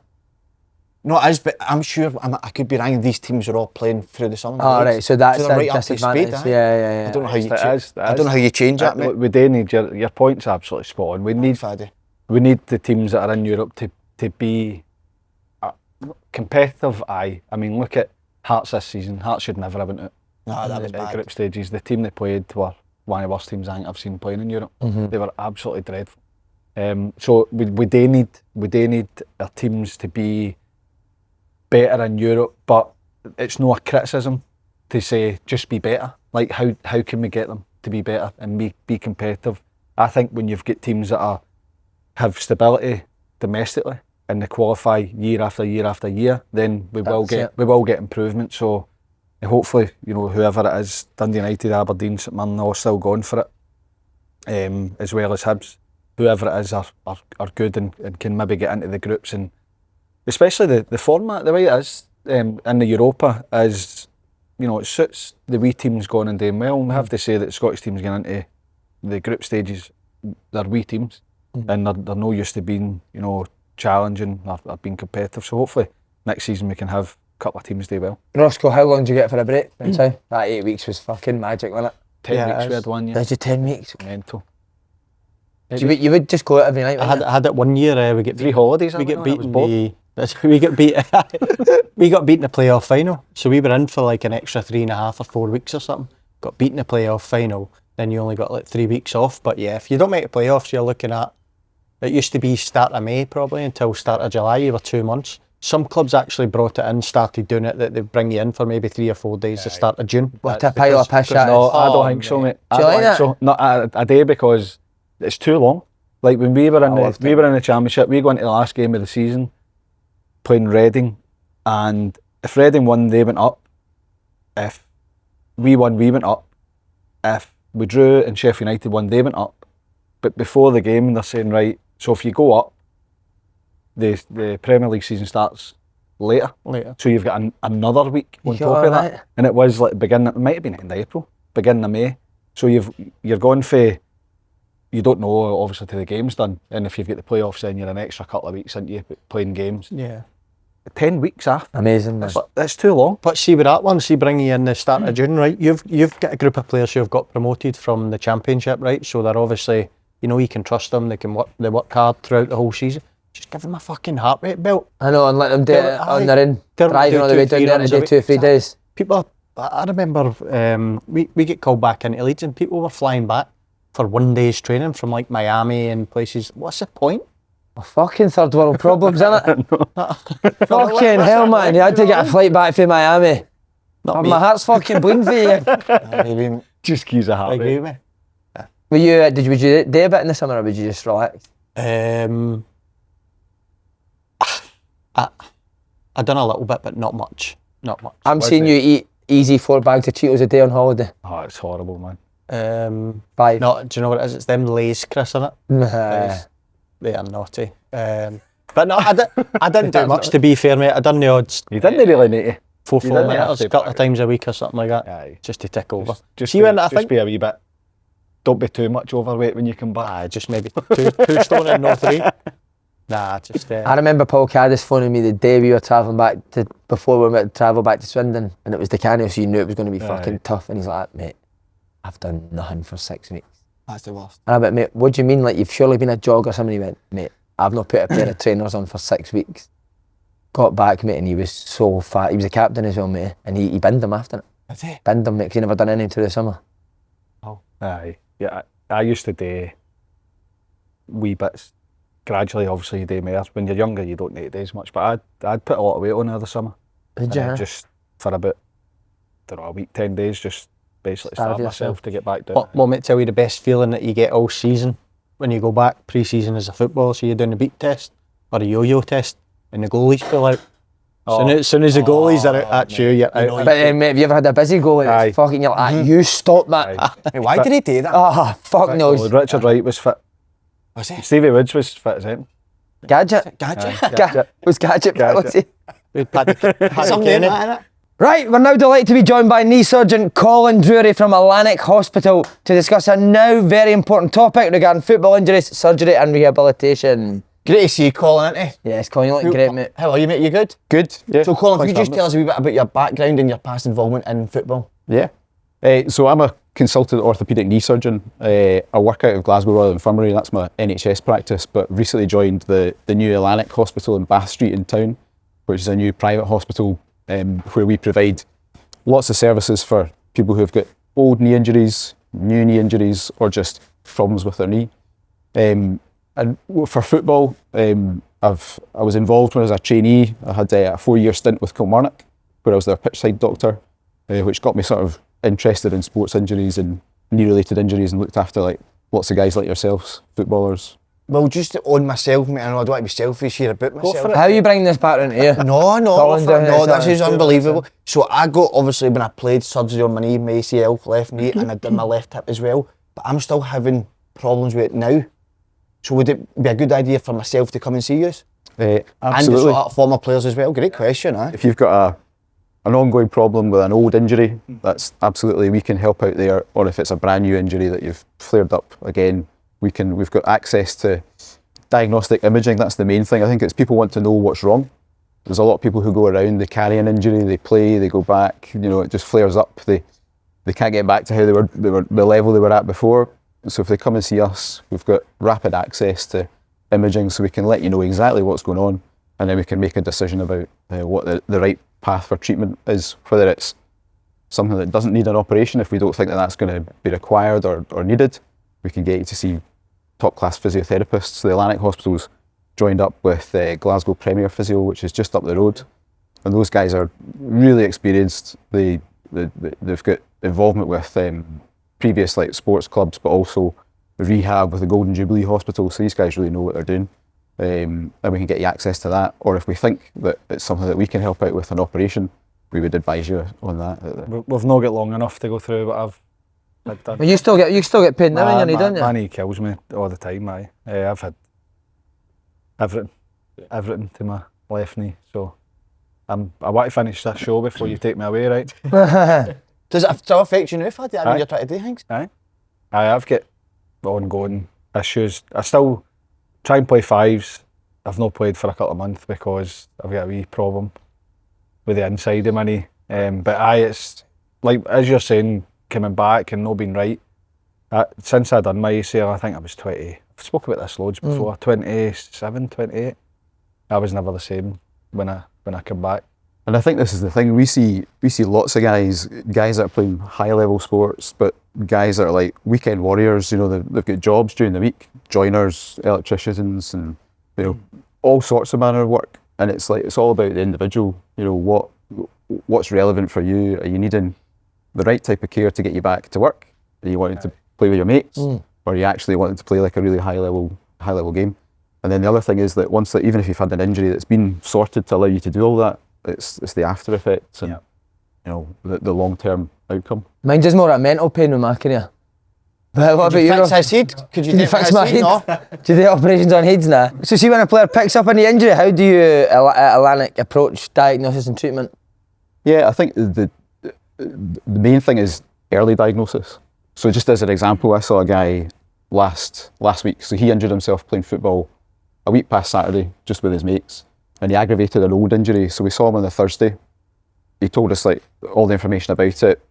No, it is, but I'm sure I could be wrong. These teams are all playing through the summer. Oh, right, so that's they're a right up to disadvantage. speed, aye. Yeah. I don't know how you. It is. I don't know how you change that, mate. We do need your point's absolutely spot on. We need Faddy. the teams that are in Europe to be competitive. I mean, look at Hearts this season. Hearts should never have been out. No, that was The bad. group stages. The team they played were one of the worst teams I think I've seen playing in Europe. They were absolutely dreadful. So we do need our teams to be better in Europe, but it's not a criticism to say just be better. Like how can we get them to be better and be competitive? I think when you've got teams that have stability domestically and they qualify year after year after year, then we will get improvement. So hopefully, whoever it is, Dundee United, Aberdeen, St Mirren, all still going for it, as well as Hibs. Whoever it is are good and can maybe get into the groups, and especially the format, the way it is in the Europa is, it suits the wee teams going and doing well. And we have to say that Scottish teams getting into the group stages, they're wee teams, and they're no used to being, challenging or being competitive. So hopefully next season we can have a couple of teams do well. Roscoe, how long did you get for a break? That 8 weeks was fucking magic, wasn't it? 10 weeks we had one year. Did you 10 weeks? Mental. You would just go out every night, I had it one year. We get 3 holidays. We get beaten. beaten. We got beat. We got beaten in the playoff final. So we were in for like an extra 3.5 or 4 weeks or something. Got beaten in the playoff final. Then you only got like 3 weeks off. But yeah, if you don't make the playoffs, you're looking at. It used to be start of May probably until start of July. You were 2 months. Some clubs actually brought it in, started doing it, that they bring you in for maybe 3 or 4 days to start of June. What a pile of piss that No, is. I don't think so, mate. Do you like that? Not a day, because it's too long. Like when we were in the Championship, we go into the last game of the season playing Reading, and if Reading won, they went up. If we won, we went up. If we drew and Sheffield United won, they went up. But before the game, they're saying, right, so if you go up, the Premier League season starts later. So you've got another week on top of that. And it was like it might have been in April, beginning of May. So you're going for, you don't know obviously till the game's done, and if you've got the playoffs, then you're an extra couple of weeks into you playing games. Yeah. 10 weeks after. Amazing, man. But that's too long. But see with that one, bringing you in the start of June, right? You've got a group of players who have got promoted from the Championship, right? So they're obviously, you can trust them. They work hard throughout the whole season. Just give them a fucking heart rate belt. I know, and let them do it on their own. Driving all the way down there to do 2 or 3 days. People, I remember we get called back into Leeds and people were flying back for 1 day's training from like Miami and places. What's the point? Well, fucking third world problems, innit? Fucking hell, man. You had to get a flight back from Miami. My heart's fucking bleeding for you. Just keys a heart I agree rate. with me. Would you do a bit in the summer, or would you just relax? I done a little bit, but not much. I'm seeing you eat easy 4 bags of Cheetos a day on holiday. Oh, it's horrible, man. 5. No, do you know what it is? It's them Lays, Chris, isn't it? Lays. They are naughty. But no, I didn't do much, to be fair, mate. I done the odds. You didn't really need to. 4 You didn't have minutes, to a couple of back. times a week or something like that. Aye. Just to tick over. Just See be, when I just think... be a wee bit. Don't be too much overweight when you come back. Aye, just maybe 2 stone and no 3. Nah, just... I remember Paul Caddis phoning me the day we were travelling back to, before we were about to travel back to Swindon, and it was the Canio, so you knew it was going to be fucking tough, and he's like, mate, I've done nothing for 6 weeks. That's the worst. And I went, mate, what do you mean? Like, you've surely been a jog or something? He went, mate, I've not put a pair of trainers on for 6 weeks. Got back, mate, and he was so fat. He was a captain as well, mate, and he binned him after it. That's it. Binned him, mate, because he never done anything through the summer. Oh. Aye. Yeah, I used to do wee bits. Gradually, obviously, you do more. When you're younger, you don't need to do as much. But I'd put a lot of weight on over the summer. Did you? And then just for about, I don't know, a week, 10 days, just basically Starve starve myself yourself. to get back down. What moment tell you the best feeling that you get all season when you go back pre-season as a footballer? So you're doing the beat test or a yo-yo test and the goalies pull out. As soon as the goalies are out at you, you're out. But mate, have you ever had a busy goal and Aye. it's fucking, you're like, you stop that. Aye. Hey, why did he do that? Oh, fuck Well, knows. Richard Wright was fit. Was he? Stevie Woods was fit as anything. Gadget. Gadget. Was Gadget fit, was he? With Paddy Some name Kenny. that, innit? Right, we're now delighted to be joined by knee surgeon Colin Drury from Elanic Hospital to discuss a now very important topic regarding football injuries, surgery and rehabilitation. Great to see you, Colin, isn't it? Yes, Colin, you look great, mate. How are you, mate? You good? Good. Yeah. So, Colin, Thanks could you just for tell us a wee bit about your background and your past involvement in football? Yeah. So I'm a consultant orthopaedic knee surgeon. I work out of Glasgow Royal Infirmary, that's my NHS practice, but recently joined the new Elanic Hospital in Bath Street in town, which is a new private hospital where we provide lots of services for people who've got old knee injuries, new knee injuries, or just problems with their knee. And for football, I was involved when I was a trainee. I had a 4-year stint with Kilmarnock, where I was their pitchside doctor, which got me sort of interested in sports injuries and knee-related injuries, and looked after like lots of guys like yourselves, footballers. Well, just on myself, mate, I know I don't want to be selfish here about myself. How are you bringing this back into here? No, Colin doing no, this, this is doing unbelievable. So I got, obviously, when I played surgery on my knee, my ACL, left knee, and I did my left hip as well, but I'm still having problems with it now. So would it be a good idea for myself to come and see you? Absolutely. And the sort of former players as well? Great question, eh? If you've got an ongoing problem with an old injury, that's absolutely, we can help out there. Or if it's a brand new injury that you've flared up again, we've got access to diagnostic imaging. That's the main thing. I think it's people want to know what's wrong. There's a lot of people who go around, they carry an injury, they play, they go back, it just flares up. They can't get back to how they were the level they were at before. So if they come and see us, we've got rapid access to imaging, so we can let you know exactly what's going on, and then we can make a decision about what the right path for treatment is, whether it's something that doesn't need an operation. If we don't think that that's going to be required or needed, we can get you to see top-class physiotherapists. The Elanic Hospital's joined up with Glasgow Premier Physio, which is just up the road, and those guys are really experienced. They've got involvement with previous like sports clubs, but also rehab with the Golden Jubilee Hospital, so these guys really know what they're doing, and we can get you access to that. Or if we think that it's something that we can help out with an operation, we would advise you on that. We've not got long enough to go through what I've done. But you still get paid now when you're knee, don't you? My knee kills me all the time. I've had everything to my left knee, so I want to finish this show before you take me away, right? Does it still affect you now, Faddy? I mean, you're trying to do things? I've got ongoing issues. I still try and play fives. I've not played for a couple of months because I've got a wee problem with the inside of my knee. But it's like, as you're saying, coming back and not being right. Since I done my ACL, I think I was 20. I've spoken about this loads before. 27, 28. I was never the same when I come back. And I think this is the thing, we see lots of guys that are playing high level sports, but guys that are like weekend warriors, they've got jobs during the week, joiners, electricians, and all sorts of manner of work. And it's all about the individual, what's relevant for you. Are you needing the right type of care to get you back to work? Are you wanting to play with your mates? Or are you actually wanting to play like a really high level game? And then the other thing is that even if you've had an injury that's been sorted to allow you to do all that, it's the after effects and the long-term outcome. Mine's just more a mental pain with my career. But what Could about you you? fix his head? Could you Can you definitely fix my his head? No. head? Do you do operations on heads now? So see when a player picks up any injury, how do you Elanic approach diagnosis and treatment? Yeah, I think the main thing is early diagnosis. So just as an example, I saw a guy last week. So he injured himself playing football a week past Saturday, just with his mates, and he aggravated an old injury. So we saw him on the Thursday. He told us like all the information about it.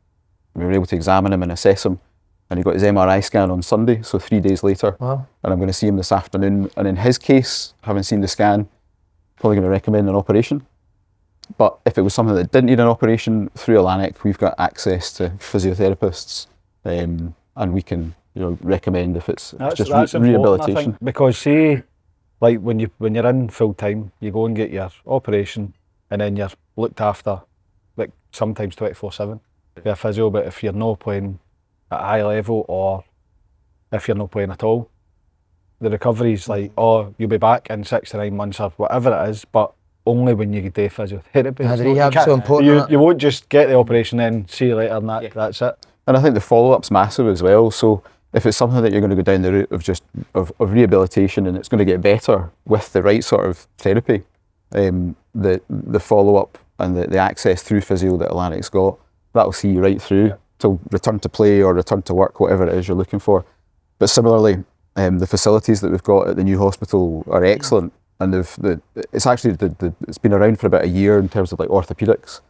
We were able to examine him and assess him, and he got his MRI scan on Sunday, so 3 days later. Wow. And I'm going to see him this afternoon. And in his case, having seen the scan, probably going to recommend an operation. But if it was something that didn't need an operation, through Elanic, we've got access to physiotherapists, and we can recommend if it's just rehabilitation. I think, because see, like when you're in full time, you go and get your operation, and then you're looked after, like sometimes 24/7 by a physio. But if you're not playing at a high level, or if you're not playing at all, the recovery's like, oh, you'll be back in 6 to 9 months or whatever it is, but only when you do physiotherapy. The rehab's so important. You won't just get the operation then see you later and that's it. And I think the follow-up's massive as well. So if it's something that you're going to go down the route of just of rehabilitation, and it's going to get better with the right sort of therapy, the follow-up and the access through physio that Elanic's got, that'll see you right through till return to play or return to work, whatever it is you're looking for. But similarly, the facilities that we've got at the new hospital are excellent, and it's actually it's been around for about a year in terms of like orthopaedics.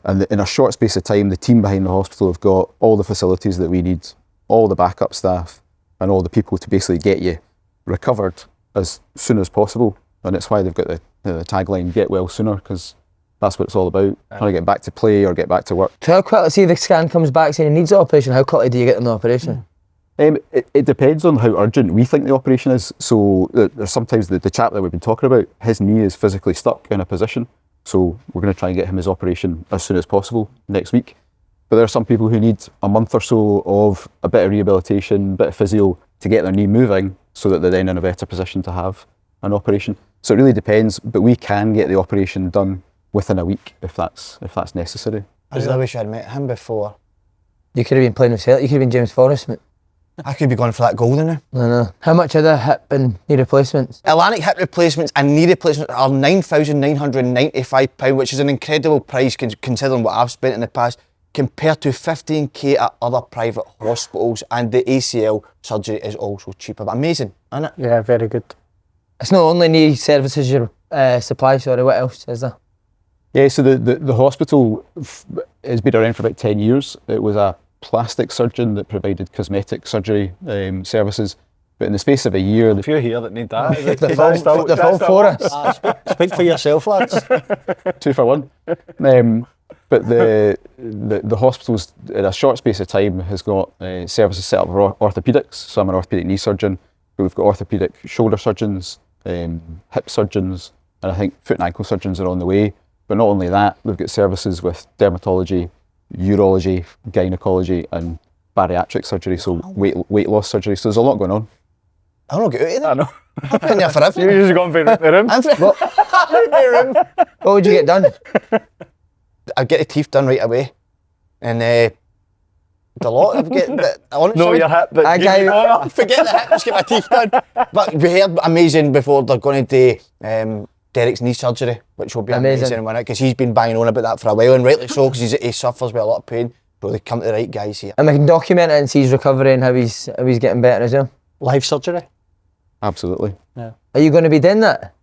And in a short space of time, the team behind the hospital have got all the facilities that we need, all the backup staff, and all the people to basically get you recovered as soon as possible. And it's why they've got the tagline, get well sooner, because that's what it's all about, trying to get back to play or get back to work. So how quickly, see if the scan comes back saying he needs the operation, how quickly do you get them the operation? It depends on how urgent we think the operation is. So there's sometimes the chap that we've been talking about, his knee is physically stuck in a position. So we're going to try and get him his operation as soon as possible next week. But there are some people who need a month or so of a bit of rehabilitation, a bit of physio to get their knee moving so that they're then in a better position to have an operation. So it really depends, but we can get the operation done within a week if that's necessary. I really wish I'd met him before. You could have been playing with Celtic, you could have been James Forrest, mate. I could be going for that goal now. I know. How much are the hip and knee replacements? Atlantic hip replacements and knee replacements are £9,995, which is an incredible price considering what I've spent in the past, compared to $15,000 at other private hospitals, and the ACL surgery is also cheaper. But amazing, isn't it? Yeah, very good. It's not only knee services you supply, sorry, what else is there? Yeah, so the hospital has been around for about 10 years. It was a plastic surgeon that provided cosmetic surgery services, but in the space of a year, A few here that need that. The full Forrest. Speak for yourself, lads. 2 for 1. But the hospital's in a short space of time has got services set up for orthopaedics. So I'm an orthopaedic knee surgeon, but we've got orthopaedic shoulder surgeons, hip surgeons, and I think foot and ankle surgeons are on the way. But not only that, we've got services with dermatology, urology, gynecology, and bariatric surgery, so weight loss surgery. So there's a lot going on. I don't get out of there. I know. I've been there for everything. You're just going for the room. I'm for What would you get done? I'd get the teeth done right away, and the lot. I'd get honestly. No, your hip. Forget the hip. Just get my teeth done. But we heard amazing before they're going to do Derek's knee surgery, which will be amazing, because he's been banging on about that for a while, and rightly so, because he suffers with a lot of pain. So they come to the right guys here. And we can document it and see his recovery and how he's getting better as well. Live surgery? Absolutely. Yeah. Are you going to be doing that?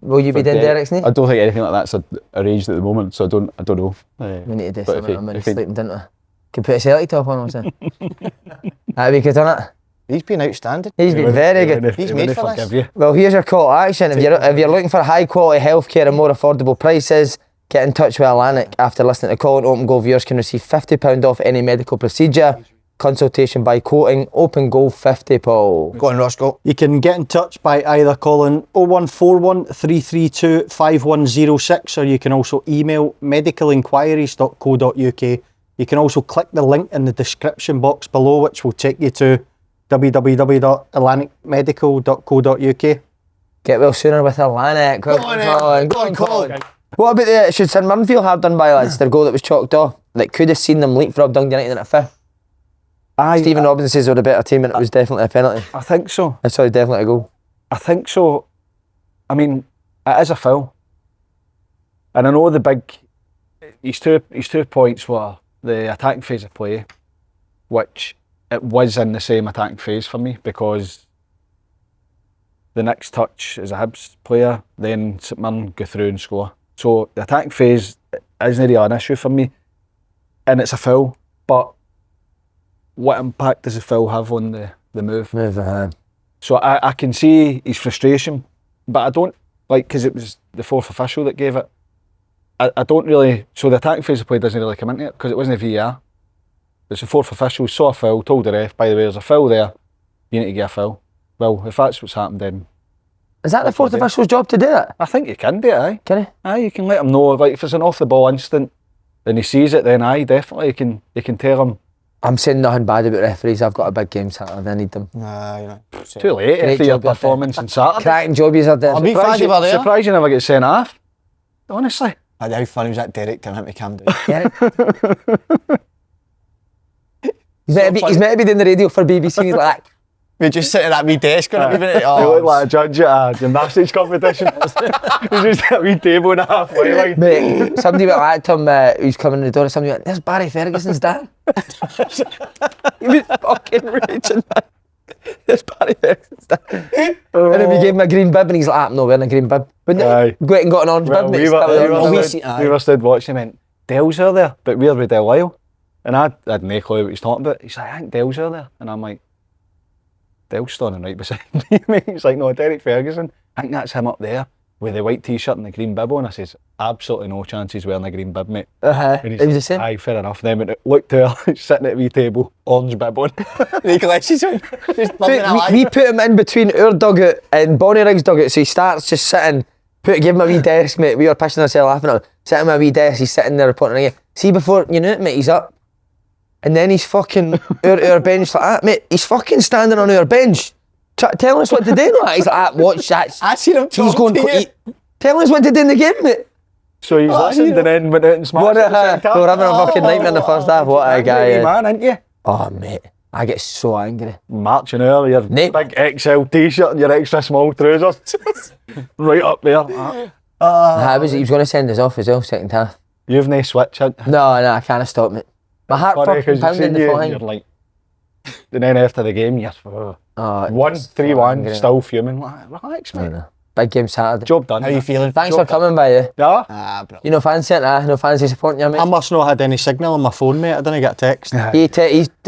Will you be doing Derek's knee? I don't think anything like that's arranged at the moment, so I don't know. We need to do But something. I'm sleeping, didn't we? Can put a Celtic top on or something. That'd be good, on it. He's been outstanding. He's been very good. He's made for this. Well, here's your call to action. If you're looking for high quality healthcare and more affordable prices, get in touch with Elanic. After listening to Call, and Open Goal viewers can receive £50 off any medical procedure. Consultation by quoting Open Goal 50, Paul. Go on, Roscoe. You can get in touch by either calling 0141 332 5106, or you can also email medicalinquiries.co.uk. You can also click the link in the description box below, which will take you to www.elanicmedical.co.uk. Get well sooner with Elanic. Go on, Colin. What about should St Mirren feel hard done by, lads? Their goal that was chalked off, that could have seen them leapfrog Dundee United in a fifth. Stephen Robinson says we're a better team and it was definitely a penalty. I think so. Sorry, definitely a goal. I think so. I mean, it is a foul. And I know the big, his two points were the attacking phase of play, which it was in the same attacking phase for me, because the next touch is a Hibs player, then St Mirren go through and score. So the attacking phase isn't really an issue for me, and it's a foul, but what impact does the foul have on the move? So I can see his frustration, but I don't, like, because it was the fourth official that gave it, I don't really, so the attacking phase of play doesn't really come into it, because it wasn't a VAR. It's the fourth official, saw a foul, told the ref, by the way, there's a foul there, you need to get a foul. Well, if that's what's happened, then... Is that the fourth official's job to do it? I think you can do it, aye. Can he? Aye, you can let him know, like, if it's an off-the-ball instant, and he sees it, then aye, definitely, you can tell him. I'm saying nothing bad about referees. I've got a big game Saturday. I need them. Nah, you know. Too late after your performance on Saturday. Cracking job you are doing. Surprised you never get sent off. Honestly. How funny was that Derek telling him to calm down? He's meant to be doing the radio for BBC. He's like that. We're just sitting at my desk and everything. You look like a judge at a gymnastics competition. He's just at a wee table and a halfway line. Mate, somebody went like to him who's coming in the door, and somebody went, "There's Barry Ferguson's dad." He was fucking raging, man. There's Barry Ferguson's dad. And then we gave him a green bib and he's like, "I'm not wearing a green bib." But Aye. go out and got an orange bib, mate. We were stood watching, he went, "Dell's there," but we're with Del Lyle. And I had no clue what he's talking about. He's like, "I think Dell's there." And I'm like, Dell's standing right beside me, mate. He's like, "No, Derek Ferguson. I think that's him up there with the white t-shirt and the green bib on." I says, "Absolutely no chance he's wearing a green bib, mate." And he was the same. Aye, fair enough. Then when it looked to her, sitting at a wee table, orange bib on. The glasses on. We put him in between our dugout and Bonnie Riggs' dugout, so he starts just sitting, give him a wee desk, mate. We were pissing ourselves laughing at him. Sit him a wee desk, he's sitting there reporting again. See, before you know it, mate, he's up. And then he's fucking our bench like that, mate. He's fucking standing on our bench, telling us what to do. Like, he's like, "Watch that." I seen him talking to you. Telling us what to do in the game, mate. So he's listened and then went out and smashed it. We were having a fucking nightmare in the first half. What a guy. Man, ain't you? Oh, mate. I get so angry. Marching early, your big XL t-shirt and your extra small trousers. Right up there. He was going to send us off as well, second half. You've no switch, had No, I can't stop, mate. My heart fucking pounding the full You're like, and then after the game, you're 1-3-1, still fuming. Like, relax, mate. Big game Saturday. Job done. How you feeling? Thanks for coming by you. Yeah. Bro. You know fancy it, no fancy supporting you, mate. I must not had any signal on my phone, mate. I didn't get a text. He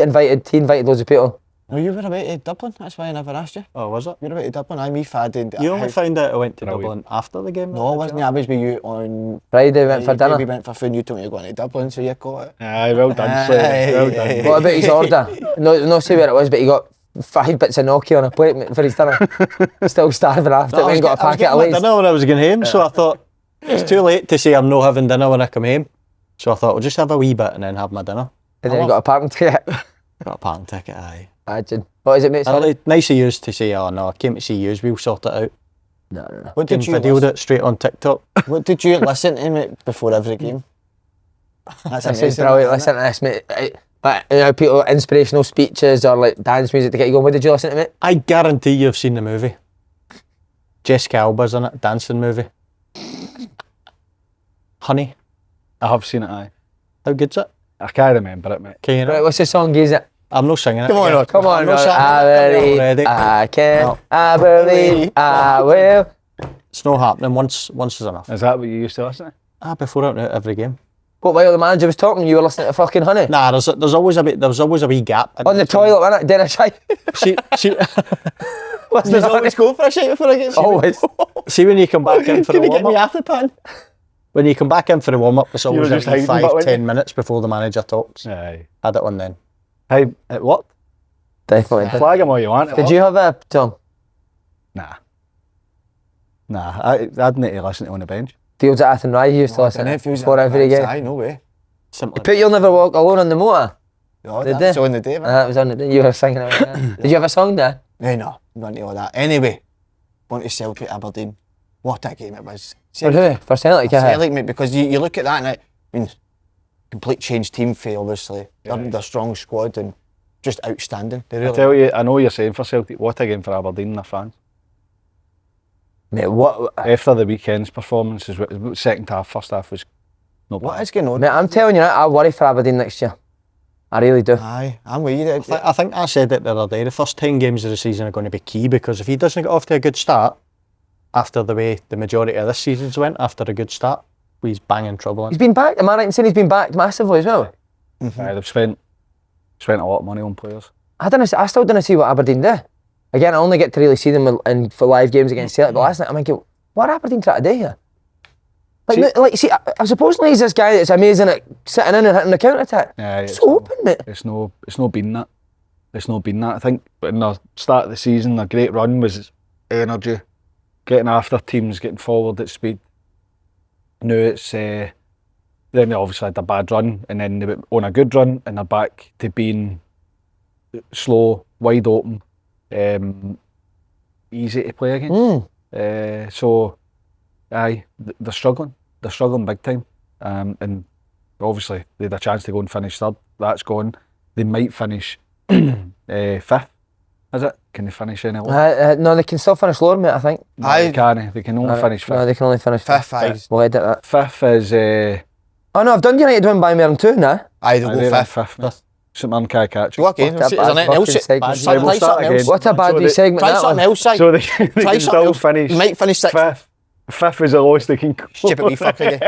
invited loads of people. No, you were away to Dublin, that's why I never asked you. Oh, was it? You were away to Dublin, I'm Fad. You only found out I went to Dublin after the game? No, I wasn't. I was with you on Friday, went for dinner. We went for food and you told me to go to Dublin, so you got it. Aye, well done, sir. Well done. What about his order? No say where it was, but he got 5 bits of gnocchi on a plate, mate, for his dinner. Still starving after it, then got a packet of Lay's. I was dinner when I was going home, so I thought, it's too late to say I'm not having dinner when I come home. So I thought, we'll just have a wee bit and then have my dinner. And then you got a parking ticket. Got a parking ticket, aye. Imagine. What is it, mate? Nice of yous to say, "Oh no, I came to see yous, we'll sort it out." No. What did you videoed it straight on TikTok. What did you listen to, mate, before every game? That's This is amazing. brilliant. Listen to this, mate. People, inspirational speeches or like dance music to get you going. What did you listen to, mate? I guarantee you've seen the movie. Jessica Alba's in it, dancing movie. Honey. I have seen it, aye. How good's it? I can't remember it, mate. Can you Right, what's the song? Is it? I'm not singing it. Come on, again. Come on, not singing it. I believe Already. I can. No. I believe I will. It's not happening. Once is enough. Is that what you used to listen to? Before out every game. What, while the manager was talking, you were listening to fucking Honey? Nah, there's always a wee gap. On the toilet, wasn't it? Then I tried. See, What's Does the always go for a shite before I get Always. see when you come back in for the Can you get warm me up. off the pan? When you come back in for the warm up, it's always just every hiding, but when 5-10 minutes before the manager talks. Aye. Had it on then. Hey, it worked. Definitely. Flag him all you want. Did you have a song? Nah, I'd need to listen to it on the bench. Fields at Athenry, you used to listen to it before every game. Aye, no way. Simply. Put You'll Never Walk Alone on the motor. No, Did that's they? on the day, man. That was on the day. You were singing it. Yeah. Did you have a song there? No, not all that. Anyway, on to Celtic Aberdeen. What a game it was. For who? For Celtic, yeah. Celtic, mate, because you look at that and complete change team for obviously. They're strong squad and just outstanding. They I really tell you, I know you're saying for Celtic, what a game for Aberdeen in their fans. Mate, what? After the weekend's performances, second half, first half was not What bad. is going on? Mate, I'm telling you, I worry for Aberdeen next year. I really do. Aye, I'm with you. I think I said it the other day, the first 10 games of the season are going to be key, because if he doesn't get off to a good start, after the way the majority of this season's went, after a good start, he's banging trouble in. He's been backed. Am I right in saying he's been backed massively as well? They've spent a lot of money on players. I still don't see what Aberdeen do. Again, I only get to really see them for live games against Celtic, but last night I'm thinking, what are Aberdeen trying to do here? See, I supposedly he's this guy that's amazing at sitting in and hitting the counter attack. Yeah, it's so open, mate. It's not been that. It's not been that. I think in the start of the season, a great run was energy, getting after teams, getting forward at speed. Now it's then they obviously had a bad run, and then they went on a good run, and they're back to being slow, wide open, easy to play against. So, aye, they're struggling. They're struggling big time, and obviously they had a chance to go and finish third. That's gone. They might finish fifth. Is it? Can they finish any lower? No, they can still finish lower, mate, I think. No, they can't. They can only finish fifth. No, they can only finish Fifth, fifth. aye. We'll edit that. Fifth is. Oh no, I've done United win by Mirren too now. Aye, they'll go fifth. Fifth. St Mirren can't catch Go again. What a Is there bad anything else? fucking segment. Try We'll start something again. else. What a bad So wee they- segment Try that something one. else, Si. So they can Try something still else. finish. You might finish sixth. Fifth. Fifth is the lowest they can go. Stupid wee fuck again.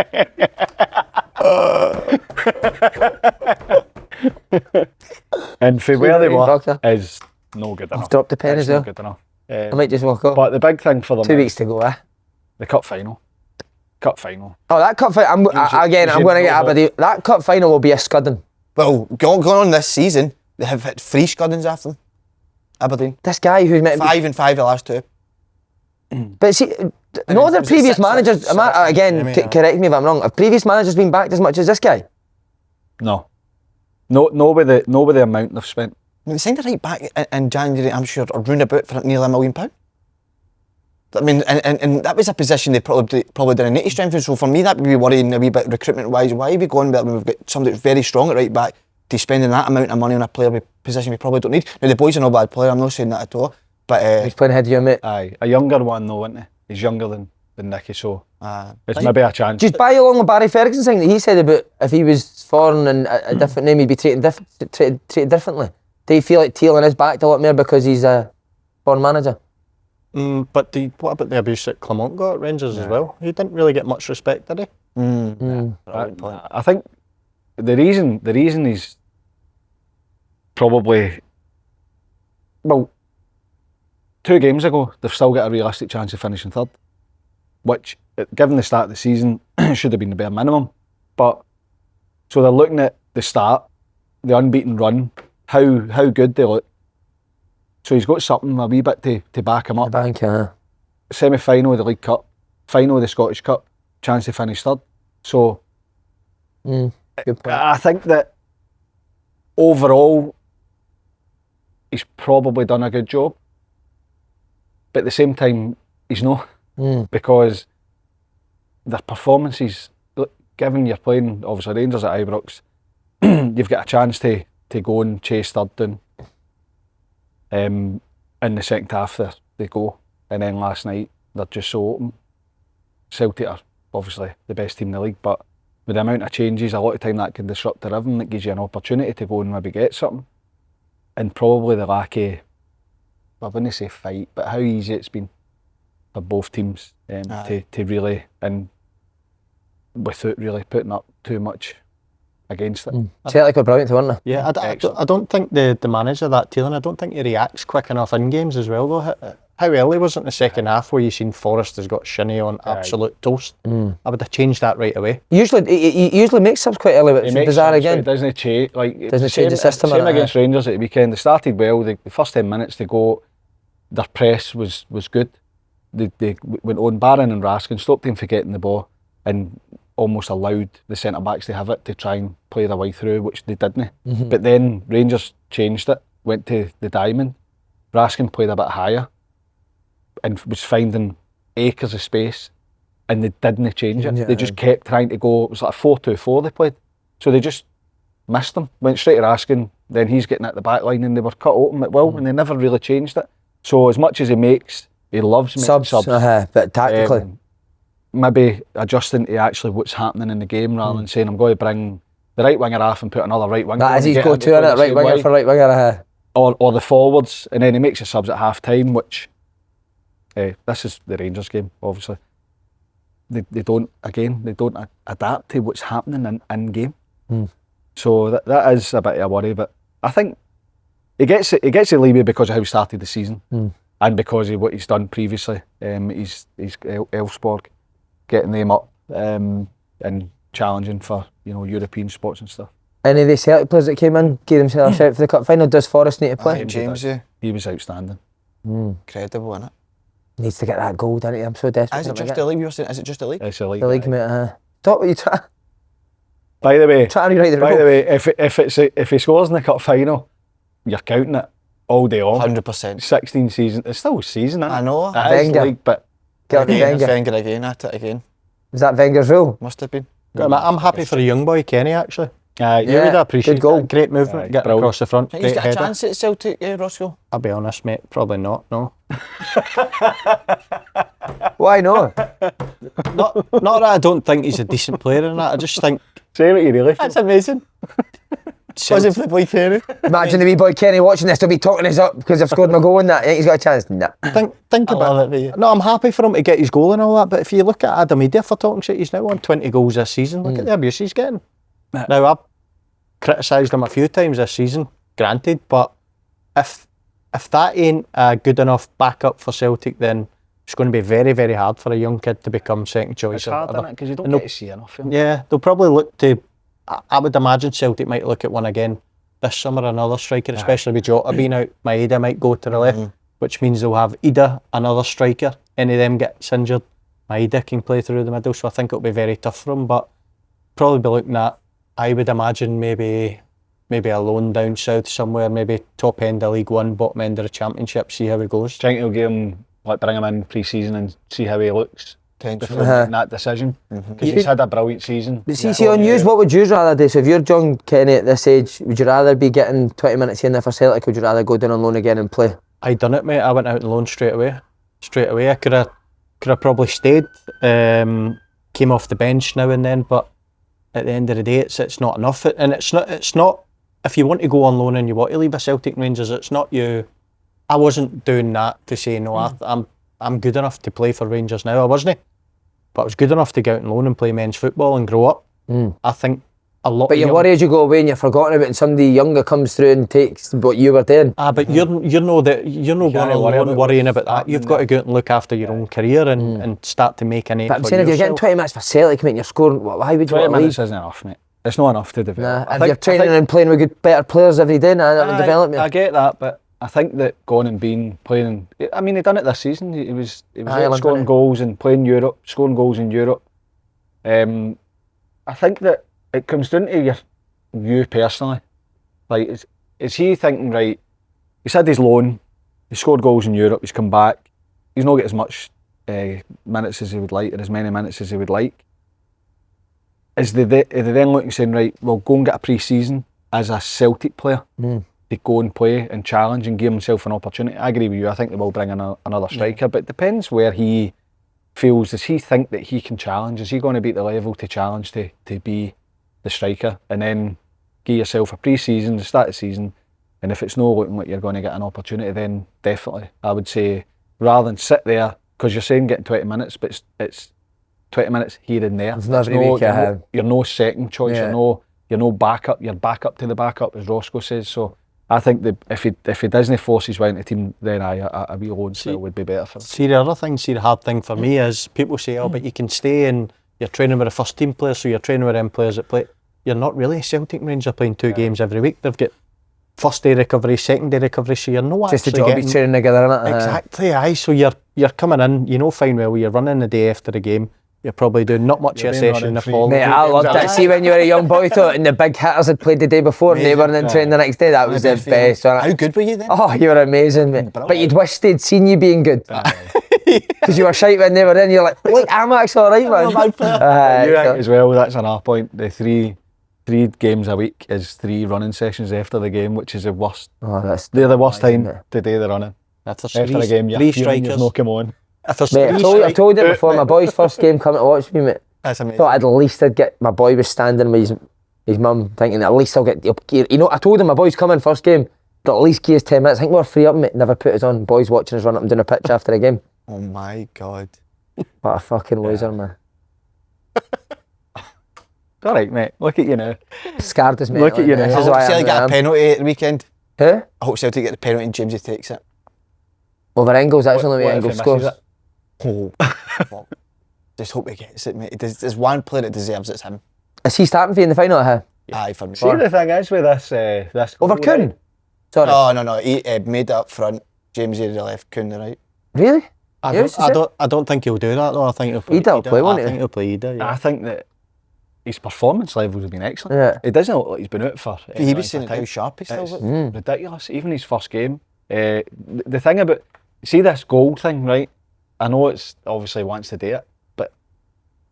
And for where they Stupid wee were fucker. is no good enough. I've dropped the pen It's as not well. good enough. I might just walk off. But the big thing for them 2 is weeks to go, eh? the cup final. Cup final. Oh, that cup final, I'm going to get Aberdeen. That cup final will be a scudding. Well, going on this season, they have hit 3 scuddings after them. Aberdeen. This guy who's meant to be... 5 and 5 the last 2. But see, no other was it previous six, managers, six, correct me if I'm wrong, have previous managers been backed as much as this guy? No. No with the amount they've spent. I mean, they signed a right back in January, I'm sure, or round about for nearly £1 million. I mean, and that was a position they probably didn't need to strengthen. So for me, that would be worrying a wee bit recruitment-wise. Why are we going there when we've got somebody that's very strong at right back to spending that amount of money on a player position we probably don't need? Now, the boy's a no bad player, I'm not saying that at all. But He's playing ahead of you, mate. Aye. A younger one though, isn't he? He's younger than Nicky, so it's maybe a chance. Just buy along with Barry Ferguson's thing that he said about if he was foreign and a different name, he'd be treated differently. Do you feel like Thielen is backed a lot more because he's a foreign manager? But what about the abuse that Clement got at Rangers as well? He didn't really get much respect, did he? I think the reason he's probably, well, 2 games ago they've still got a realistic chance of finishing third, which given the start of the season should have been the bare minimum. But so they're looking at the start, the unbeaten run, how good they look. So he's got something a wee bit to back him up. Semi-final of the League Cup, final of the Scottish Cup, chance to finish third. So Good point. I think that overall he's probably done a good job, but at the same time he's not, because their performances, look, given you're playing obviously Rangers at Ibrox, you've got a chance to go and chase third down. In the second half they go, and then last night they're just so open. Celtic are obviously the best team in the league, but with the amount of changes, a lot of time that can disrupt the rhythm. That gives you an opportunity to go and maybe get something. And probably the lack of, I wouldn't say fight, but how easy it's been for both teams to really, and without really putting up too much against it. Celtic were brilliant, weren't they? Yeah, I don't think the manager, that Thielen, I don't think he reacts quick enough in games as well though. How early was it in the second half where you seen Forrest has got Shinnie on absolute toast? I would have changed that right away. Usually, he usually makes subs quite early, but it's bizarre again. It doesn't change, Doesn't change the system. Same against Rangers at the weekend. They started well. The first 10 minutes to go, their press was good. They went on. Barron and Raskin stopped him for getting the ball and almost allowed the centre backs to have it to try and play their way through, which they didn't. But then Rangers changed it, went to the diamond. Raskin played a bit higher and was finding acres of space, and they didn't change it. They just kept trying to go. It was like a 4-2-4 they played, so they just missed them. Went straight to Raskin, then he's getting at the back line, and they were cut open at will, and they never really changed it. So as much as he loves making subs. But tactically. Maybe adjusting to actually what's happening in the game rather than saying I'm going to bring the right winger off and put another right winger. That is his go-to, isn't it? Right winger for right winger. Or the forwards, and then he makes the subs at half time, which this is the Rangers game, obviously. They don't adapt to what's happening in game. So that is a bit of a worry, but I think he gets to Livi because of how he started the season and because of what he's done previously. He's Elfsborg, getting them up and challenging for European spots and stuff. Any of the Celtic players that came in gave themselves a shout for the cup final? Does Forrest need to play? James, he was outstanding. Incredible, isn't it? Needs to get that goal, doesn't he? I'm so desperate. Is it just the league? Is it just the league? It's the league. The league, mate. Stop what you try. By the way, Trying to rewrite the by rule. the way, if he scores in the cup final, you're counting it all day long. 100%. 16 season. It's still a season, isn't it? I know. It is Wenger. league, but Get on the Again, it's Wenger. Wenger again, at it again. Is that Wenger's rule? Must have been. I'm happy for a young boy, Kenny, actually. You Yeah, would appreciate good goal. that. Great movement, getting across the front. Think he's Great got a header. chance at Celtic, Roscoe? I'll be honest, mate, probably not, no. Why not? Not that I don't think he's a decent player in that, I just think... say what you really feel. That's amazing. Positive for the boy Kenny. Imagine the wee boy Kenny watching this, they'll be talking us up because I've scored my goal in that. You think he's got a chance? Nah. Think I about love it, mate. No, I'm happy for him to get his goal and all that, but if you look at Adam Media for talking shit, he's now on 20 goals this season. Look at the abuse he's getting. Now, I've criticised him a few times this season, granted, but if that ain't a good enough backup for Celtic, then it's going to be very, very hard for a young kid to become second choice. It's hard, isn't it? Because you don't And get to see enough of him. Yeah, they'll probably look to... I would imagine Celtic might look at one again this summer, another striker, especially with Jota being out. Maeda might go to the left, which means they'll have Ida, another striker. Any of them gets injured, Maeda can play through the middle, so I think it'll be very tough for him, but probably be looking at, I would imagine, maybe a loan down south somewhere, maybe top end of League One, bottom end of the Championship, see how he goes. Do you think he'll give him, bring him in pre-season and see how he looks before making that decision? Because he's had a brilliant season. But see on yous, what would you rather do? So if you're John Kenny at this age, would you rather be getting 20 minutes here and there for Celtic, or would you rather go down on loan again and play? I done it, mate. I went out on loan straight away. I could have probably stayed, came off the bench now and then, but at the end of the day, it's not enough. And it's not. If you want to go on loan and you want to leave a Celtic and Rangers, it's not you. I wasn't doing that to say no. I'm good enough to play for Rangers now. I wasn't, but I was good enough to go out on loan and play men's football and grow up. I think a lot. But you worry as you go away and you're forgotten about it, and somebody younger comes through and takes what you were doing. But you're not going on loan worrying about that. You've got to go out and look after your own career and start to make a name. But I'm for saying if you're getting yourself. 20 minutes for Celtic, mate, and you're scoring, why would you 20 want to leave? minutes isn't enough, mate. It's not enough to develop. Nah, if you're training and playing with better players every day, that would develop you. I get that, but I think that going and playing, I mean, he done it this season. He was Ireland, scoring didn't he? goals and playing Europe, scoring goals in Europe. I think that it comes down to you personally. Like, is he thinking, right, he's had his loan, he scored goals in Europe, he's come back, he's not get as much minutes as he would like, or as many minutes as he would like. Are they then looking saying, right, well, go and get a pre-season as a Celtic player to go and play and challenge and give himself an opportunity? I agree with you. I think they will bring in another striker, but it depends where he feels. Does he think that he can challenge? Is he going to be at the level to challenge to be the striker? And then give yourself a pre-season, the start of the season, and if it's not looking like you're going to get an opportunity, then definitely I would say, rather than sit there, because you're saying getting 20 minutes, but it's 20 minutes here and there. You're no second choice. Yeah. You're no backup. You're backup to the backup, as Roscoe says. So I think that if he doesn't force his way into the team, then a wee loan still would be better for him. See, the hard thing for me is people say, oh, but you can stay and you're training with the first team players, so you're training with them players that play. You're not really. Celtic and Rangers are playing two games every week. They've got first day recovery, second day recovery, so you're not Just the actually job getting... he's training together, innit? Exactly, aye. So you're coming in, you know fine well, you're running the day after the game. You're probably doing not much of a session in the fall. Mate, I loved it. See, when you were a young boy, and the big hitters had played the day before and they weren't in training the next day, that was the best. How good were you then? Oh, you were amazing, mate. But you'd wished they'd seen you being good. Because you were shite when they were in, you're like, look, I'm actually alright, man. You think as well, that's another point, the 3 games a week is 3 running sessions after the game, which is the worst. Oh, They're the worst time amazing, to do the running. If there's After the game, three you're feeling strikers. you've no come on. If there's mate, three I've told you before, my boy's first game coming to watch me, mate. That's amazing. Thought at least I'd get, my boy was standing with his mum thinking at least I'll get, you know, I told him my boy's coming first game, but at least give us 10 minutes. I think we were free up, mate, never put us on. Boys watching us run up and down a pitch after the game. Oh my God. What a fucking loser, man. All right, mate. Look at you now. Scarred us, mate. Look at you now. This I is hope why Celtic get a penalty at the weekend. Who? I hope Celtic get the penalty and Jamesy takes it. Over Engels, that's the only way What if Engels he scores. misses it? Oh, fuck. Just hope he gets it, mate. There's one player that deserves it, it's him. Is he starting for you in the final or how? Aye, for me. See, the thing is with this Over goal, Kuhn? right? Sorry. No. He made it up front. Jamesy to the left, Kuhn to the right. Really? I Yes, don't think he'll do that though. I think he'll play. He'll play, won't he? I think he'll play Ida, yeah. I think that his performance levels have been excellent. Yeah. It doesn't look like he's been out for any He length was of saying time. how sharp he still It's looks. ridiculous. Even his first game. The thing about, see this goal thing, right? I know it's obviously wants to do it, but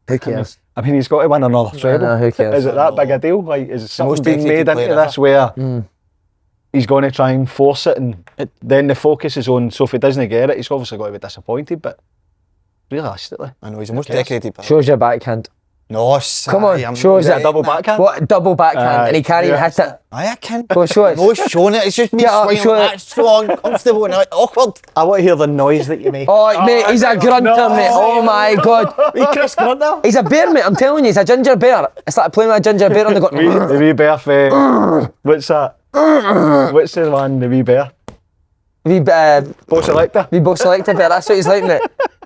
Who cares? I mean, he's got to win another treble. know, who cares? Is it that big a deal? Like, is it something most being made dedicated into player this where he's going to try and force it, and then the focus is on, so if he doesn't get it, he's obviously got to be disappointed, but realistically, I know, he's the most cares? decorated player. Shows your backhand. No, Come on, show us it. it. double backhand. What double backhand? And he can't even hit it. Aye, I can. Go show us. No, it's showing it. It's just me Yeah, swinging show like it. that. It's so uncomfortable and like, awkward. I want to hear the noise that you make. Oh, mate, he's a grunter, mate. Oh my God. Chris Grunter. He's a bear, mate. I'm telling you, he's a ginger bear. It's like playing with a ginger bear on the the wee bear what's that? What's the one, the wee bear? We Both selector. both selected bear. That's what he's like, mate.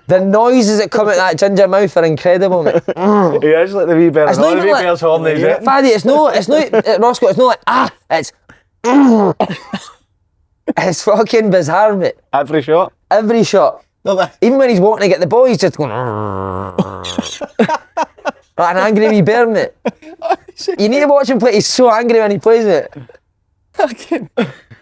The noises that come out of that ginger mouth are incredible, mate. He is like the wee bear. It's and all not the even wee like- bear's horn he's hitting. Faddy, it's not, Roscoe, it's not like, it's fucking bizarre, mate. Every shot. Every shot. No, but Even when he's walking to get the ball, he's just going, like an angry wee bear, mate. You need to watch him play, he's so angry when he plays it. fucking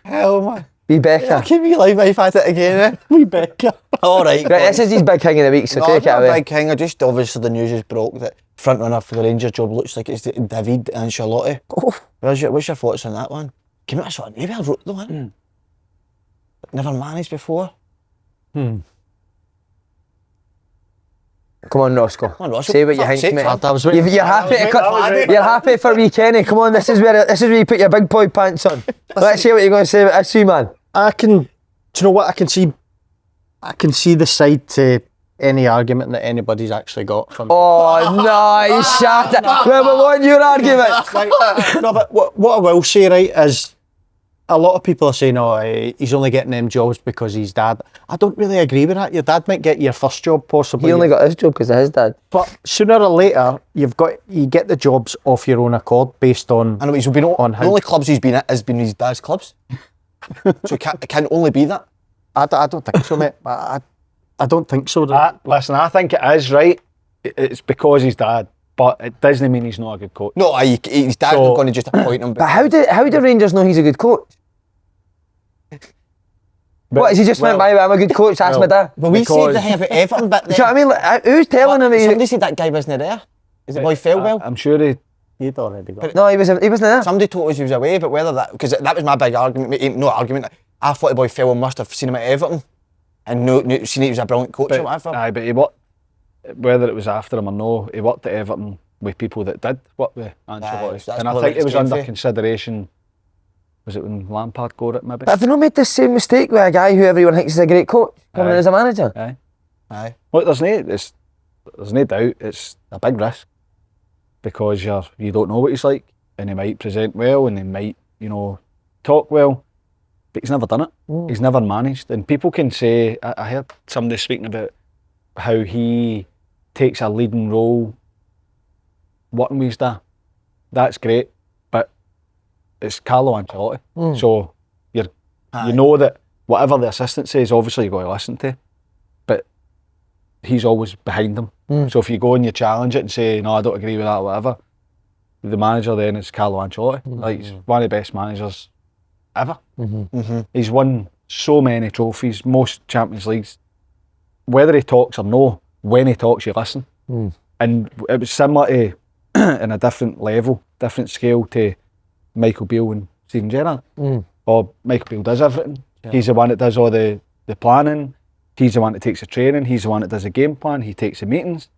hell, man. Wee I Becca. can't be live if at it again, eh? Wee Becca. All right. Right, this is his big king of the week, so No, take it not a away. big king. I just obviously the news has broke that front runner for the Rangers job looks like it's David Ancelotti. Oh, What's your thoughts on that one? Came out, I saw maybe I wrote the one. Never managed before. come on, Roscoe. Come on, Roscoe. Say what you Fuck's think, sake, mate. That was waiting. You're happy to waiting. you're happy for wee Kenny. Come on, this is where you put your big boy pants on. Let's hear what you're going to say about this, man. Do you know what? I can see the side to any argument that anybody's actually got from. Oh no, you shut it. Well, we want your argument. No, but what I will say, right, is a lot of people are saying, oh, he's only getting them jobs because he's dad. I don't really agree with that. Your dad might get your first job, possibly. He only got his job because of his dad. But sooner or later, you get the jobs off your own accord based on. I know he's been On the how- only clubs he's been at has been his dad's clubs. So it can only be that. I don't think so, mate. I don't think so. Listen, I think it is, right? It's because he's dad, but it doesn't mean he's not a good coach. No, his dad's So- not going to just appoint him. But how do Rangers know he's a good coach? What, is he just went by, I'm a good coach, that's my dad? But we said because- the thing about Everton, but Do you know what I mean? Like, who's telling him? somebody said that guy wasn't there. Is it boy Felwell? I'm sure He'd already got. No, he wasn't there. Somebody told us he was away, but whether that, because that was my big argument, no argument. I thought the boy Felwell must have seen him at Everton and seen he was a brilliant coach or whatever. Aye, but he worked, whether it was after him or no, he worked at Everton with people that did work with Ancelotti. that's And I probably think it was what it's under going for. consideration. Was it when Lampard got it, maybe? But have they not made the same mistake with a guy who everyone thinks is a great coach coming in Aye. as a manager? Aye. Aye. Look, there's no doubt it's a big risk because you don't know what he's like, and he might present well and he might, talk well, but he's never done it. He's never managed. And people can say, I heard somebody speaking about how he takes a leading role working with his dad. That's great, but it's Carlo Ancelotti. So you know that whatever the assistant says, obviously you've got to listen to, but he's always behind them. So if you go and you challenge it and say, no, I don't agree with that or whatever, the manager then is Carlo Ancelotti. Like, he's one of the best managers ever. He's won so many trophies, most Champions Leagues. Whether he talks or no, when he talks, you listen. And it was similar to in a different level, different scale to Michael Beale and Steven Gerrard. Or Michael Beale does everything. Yeah. He's the one that does all the planning. He's the one that takes the training. He's the one that does the game plan. He takes the meetings.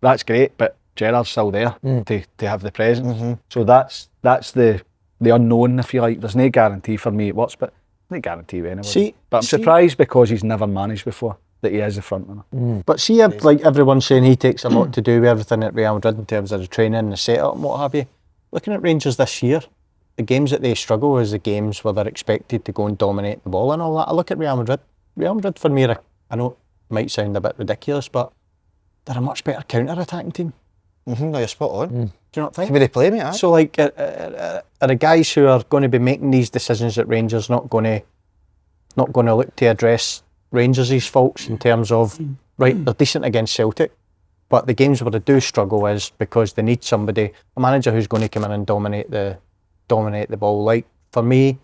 That's great, but Gerrard's still there to have the presence. So that's the unknown, if you like. There's no guarantee for me it works, but no guarantee with anybody. But I'm surprised because he's never managed before that he is the front runner. But see, like everyone's saying, he takes a lot to do with everything at Real Madrid in terms of the training and the setup and what have you. Looking at Rangers this year, the games that they struggle is the games where they're expected to go and dominate the ball and all that. I look at Real Madrid. Real Madrid for me, I know it might sound a bit ridiculous, but they're a much better counter-attacking team. No, you're spot on. Do you not think? Can they play, mate? So, like, are the guys who are going to be making these decisions at Rangers not going to look to address Rangers' faults in terms of, right, they're decent against Celtic, but the games where they do struggle is because they need somebody, a manager who's going to come in and dominate the ball. Like, for me,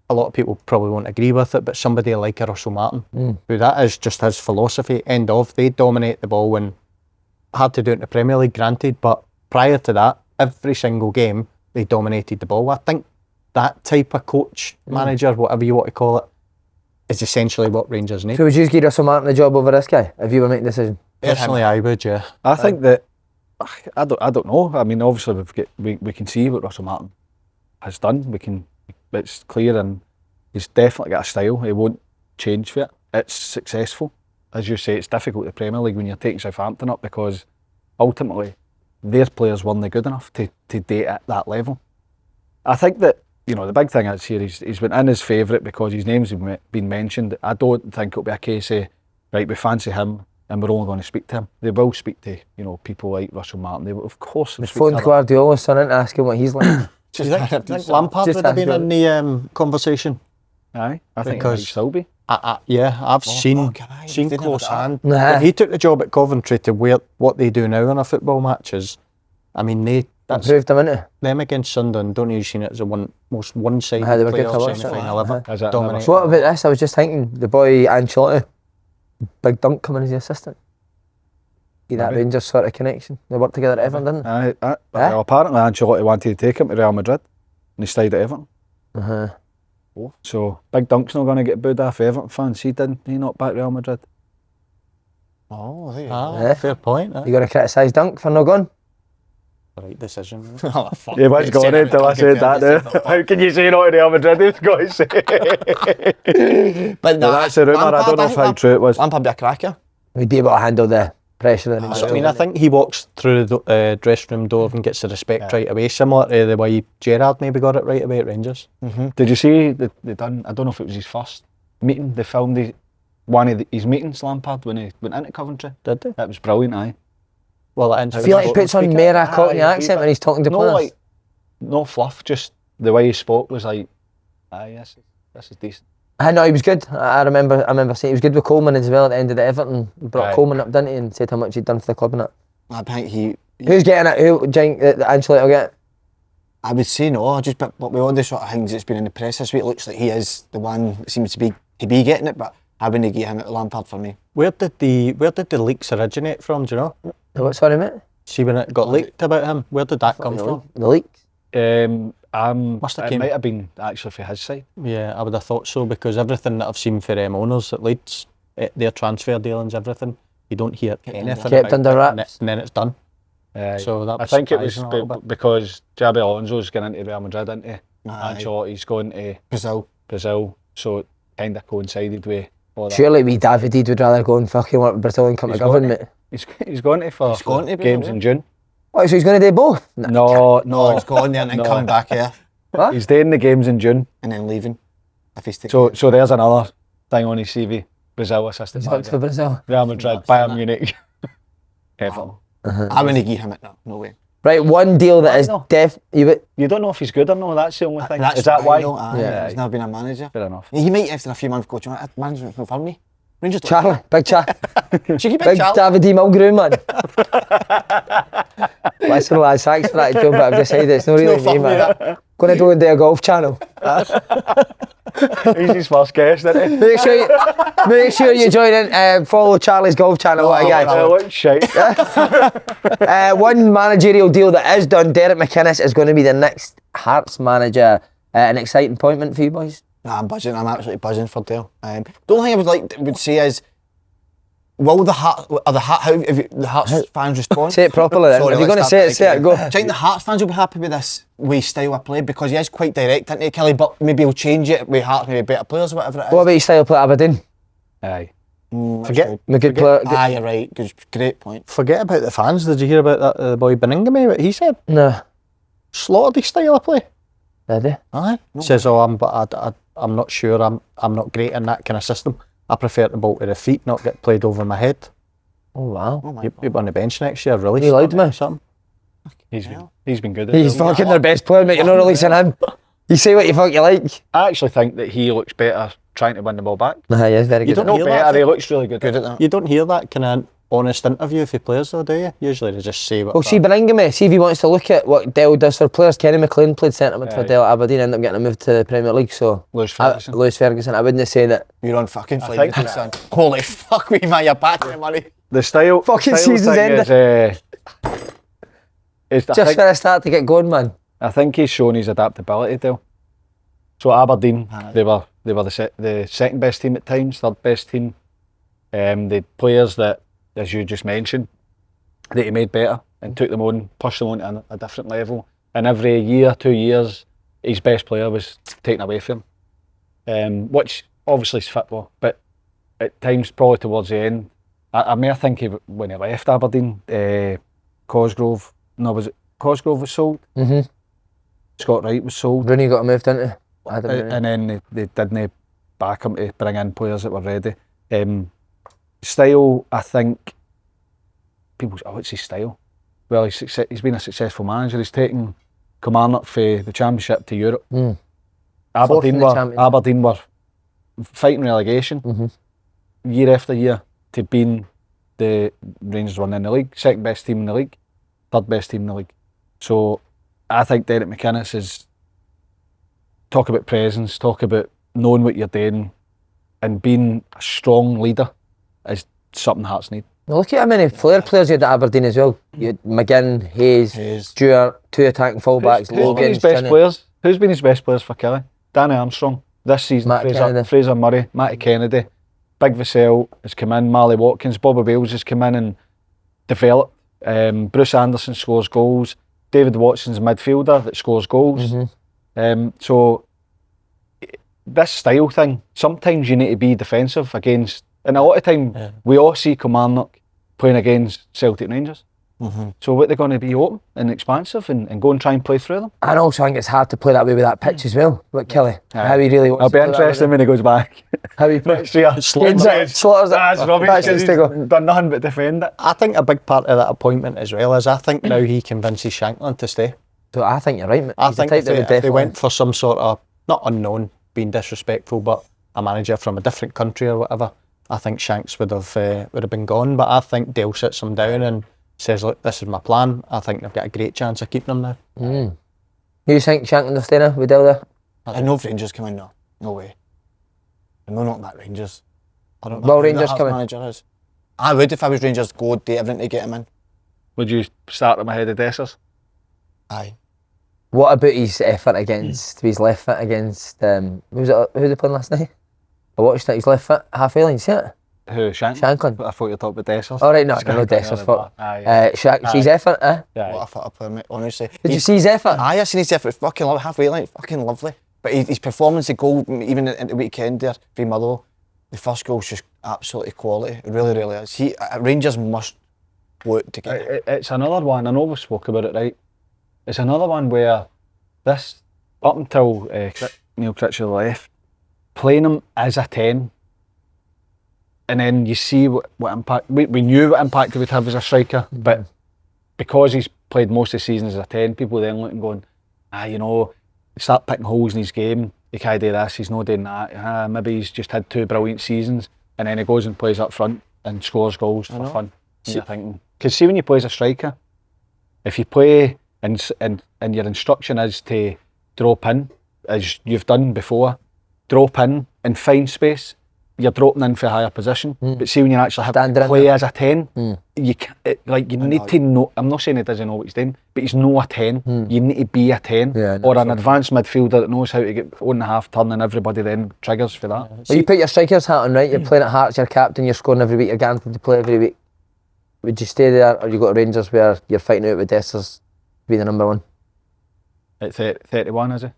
a lot of people probably won't agree with it, but somebody like a Russell Martin, who that is just his philosophy, end of, they dominate the ball when hard to do it in the Premier League, granted, but prior to that, every single game, they dominated the ball. I think that type of coach, manager, whatever you want to call it, is essentially what Rangers need. So would you give Russell Martin the job over this guy, if you were making a decision? Personally, I would, yeah. I think that, I don't know. I mean, obviously we can see what Russell Martin has done. It's clear, and he's definitely got a style. He won't change for it. It's successful. As you say, it's difficult in the Premier League when you're taking Southampton up because ultimately their players weren't good enough to date at that level. I think that, you know, the big thing is here, he's been in his favourite because his name's been mentioned. I don't think it'll be a case of, right, we fancy him and we're only going to speak to him. They will speak to, you know, people like Russell Martin. They will, of course. The phone Guardiola's son in to ask him what he's like. Do you think Lampard would have been in the conversation? Aye, I think Because he might still be. Yeah, I've seen They close never hand. Nah. When he took the job at Coventry to what they do now in a football match is, I mean, that's Improved him, innit? them against Sunderland. Don't you seen it as a most one-sided They were good to playoff watch it. semi-final ever? Is it Dominate. So what about this? I was just thinking, the boy Ancelotti, Big Dunk coming as the assistant. That Maybe. Rangers sort of connection. They worked together at Everton, didn't they? Well, apparently Ancelotti wanted to take him to Real Madrid and he stayed at Everton. So Big Dunk's not going to get booed off Everton fans. He not back Real Madrid. Oh, there you Yeah. Fair point. You going to criticise Dunk for not going? Right decision. go. Oh, fuck. He was going until I said that now. How can you say not to Real Madrid? He was going to say. But That's a rumour. I don't know how true it was. Lampard be a cracker. We'd be able to handle the pressure. And I mean, I think he walks through the dressing room door and gets the respect right away, similar to the way Gerrard maybe got it right away at Rangers. Did you see they done? I don't know if it was his first meeting. They filmed one of his meetings, Lampard, when he went into Coventry. Did they? That was brilliant. Aye. Well, I feel like he puts on more a Cockney accent when he's talking to players. Like, no fluff, just the way he spoke was like, aye, this is decent. I know he was good. I remember saying he was good with Coleman as well at the end of the Everton. He brought Coleman up, didn't he, and said how much he'd done for the club and that. I think Who's getting it? Who do you think that Ancelotti will get? I would say no, but with all the sort of things that's been in the press this week, it looks like he is the one that seems to be getting it, but I wouldn't give him at Lampard for me. Where did the leaks originate from? Do you know? What, sorry, mate? See, when it got leaked about him, where did that come from? The leaks? Must have it came. might have been actually for his side. Yeah, I would have thought so, because everything that I've seen for owners at Leeds, their transfer dealings, everything, you don't hear anything kept about under it, wraps. and then it's done. So that I was think it was surprising a little bit. because Javi Alonso's going into Real Madrid, isn't he? Ancelotti's going to Brazil, so it kind of coincided with all that. Surely we David would rather go and fucking work with Brazil and come to government. He's going to for games in June. What, so he's going to do both? No. He's going there and then coming back here What? He's doing the games in June. and then leaving. If he's taking So there's another thing on his CV. Brazil assistant He's worked for manager. Brazil. Real Madrid, Bayern Munich. Everton. I wouldn't give him it. No way. Right, one deal that is no. you You don't know if he's good or no, that's the only thing. That's Is that why? Yeah. He's never been a manager. Fair enough. He might after a few months go, "Do you know what, management's not for me. Rangers don't." Charlie, big Charlie. Should keep Big Charlie. David D. Mulgrew, man. Listen, lads, thanks for that joke, but I've decided it's not really no me, fun with man. Going to go and do a golf channel. He's his first guest, isn't he? Make sure you join in. Follow Charlie's golf channel. What a guy! Looks shite. One managerial deal that is done. Derek McInnes is going to be the next Hearts manager. An exciting appointment for you boys. Nah, I'm buzzing. I'm absolutely buzzing for Dale. The only thing I would say is, will the Hearts fans respond? Say it properly then. Sorry, If you're let's going to start say that it, go. again. Do you think the Hearts fans will be happy with this way style of play? Because he is quite direct, isn't he, Killie? But maybe he'll change it with Hearts, maybe better players or whatever it is. What about your style of play at Aberdeen? Aye. Forget. Good player. Ah, you're right. Great point. Forget about the fans. Did you hear about that boy Beningame? What he said? No. Slaughtered his style of play. Did he? Aye. Says, I'm not sure. I'm not great in that kind of system. I prefer to bolt with the feet, not get played over my head. Oh wow. You'll be on the bench next year, really. He allowed me. Something. He's been good at He's it. fucking their best player, mate. You're not releasing him. You say what you fuck you like. I actually think that he looks better trying to win the ball back. Nah, he is very good. don't Not hear better, that. he looks really good. Good at that. You don't hear that kind of honest interview for players though, do you? Usually they just say what. Well, see Beningame, see if he wants to look at what Dell does for players. Kenny McLean played centre mid for Aye. Dell at Aberdeen, ended up getting a move to the Premier League. So Lewis Ferguson. Lewis Ferguson. I wouldn't say that. You're on fucking I flight, think- son. Holy fuck me, man, you're back to the money. The style. Fucking the style season's thing ended. Is, Just for a start to get going, man. I think he's shown his adaptability, Dale. So Aberdeen, they were the second best team at times, third best team. The players that, as you just mentioned, that he made better and took them on, pushed them on to a different level. And every year, 2 years, his best player was taken away from him, which obviously is football. But at times, probably towards the end, I may think when he left Aberdeen, Cosgrove. No, was it Cosgrove was sold? Mm-hmm. Scott Wright was sold. Rooney got a move, didn't he? And then they didn't back him to bring in players that were ready. Style, I think, people say, oh, what's his style? Well, he's been a successful manager. He's taken Kilmarnock for the Championship to Europe. Mm. Aberdeen were fighting relegation year after year to being the Rangers won in the league, second best team in the league, third best team in the league. So I think Derek McInnes is talk about presence, talk about knowing what you're doing and being a strong leader is something Hearts need. Well, look at how many flair players you had at Aberdeen as well. You had McGinn, Hayes, Stewart, two attacking fullbacks, Who's Logan, been his best Shinnie. players? Who's been his best players for Killie? Danny Armstrong. This season, Fraser Murray, Matty Kennedy, Big Vassell has come in, Marley Watkins, Bobby Bales has come in and developed. Bruce Anderson scores goals. David Watson's a midfielder that scores goals. So this style thing, sometimes you need to be defensive against, and a lot of time we all see Kilmarnock playing against Celtic Rangers. So what they're going to be open and expansive and go and try and play through them. And also I think it's hard to play that way with that pitch as well. With Killie, how he really wants It'll be to play that interesting when he goes back. How he plays. Next year. Slaughters That's rubbish. That's He's the done nothing but defend it. I think a big part of that appointment as well is I think now he convinces Shankland to stay. So I think you're right, mate. I He's the think type if that would they, if they definitely- went for some sort of, not unknown, being disrespectful, but a manager from a different country or whatever, I think Shanks would have been gone. But I think Dale sits him down and says, look, this is my plan. I think they've got a great chance of keeping him now. You think Shankland will stay now with Dell there? I know if Rangers come in, no way. I know not that Rangers. I don't know Well, who the Rangers Hearts come in. manager is. I would if I was Rangers. Go do everything to get him in. Would you start him ahead of Dessers? Aye. What about his effort against, his left foot against, who they playing last night? I watched it, his left foot, half a line, see it? Who, Shankland. I thought you were talking about Dessers. All right, no, Dessers foot. His effort, What a foot player, mate, honestly. Did you see his effort? Aye, I seen his effort. Fucking lovely, halfway line, fucking lovely. But his performance, the goal, even in the weekend there, for Motherwell, the first goal's just absolutely quality. It really, really is. Rangers must work to get it. It's another one, I know we spoke about it, right? It's another one where this, up until Neil Critchley left, playing him as a 10, and then you see what impact, we knew what impact he would have as a striker, but because he's played most of the season as a 10, people then look and going, start picking holes in his game, he can't do this, he's not doing that, maybe he's just had 2 brilliant seasons, and then he goes and plays up front and scores goals for fun. And you're thinking, because see when you play as a striker, if you play and your instruction is to drop in, as you've done before, drop in and find space, you're dropping in for a higher position. But see, when you actually have Standing to in play there. as a 10, you you need to know. I'm not saying he doesn't know what he's doing, but he's not a 10. You need to be a 10 or an advanced midfielder that knows how to get on the half turn, and everybody then triggers for that. Well, you put your striker's hat on, right? You're playing at Hearts, you're captain, you're scoring every week, you're guaranteed to play every week. Would you stay there, or you go to Rangers where you're fighting out with Dessers to be the number one? At 31, is it?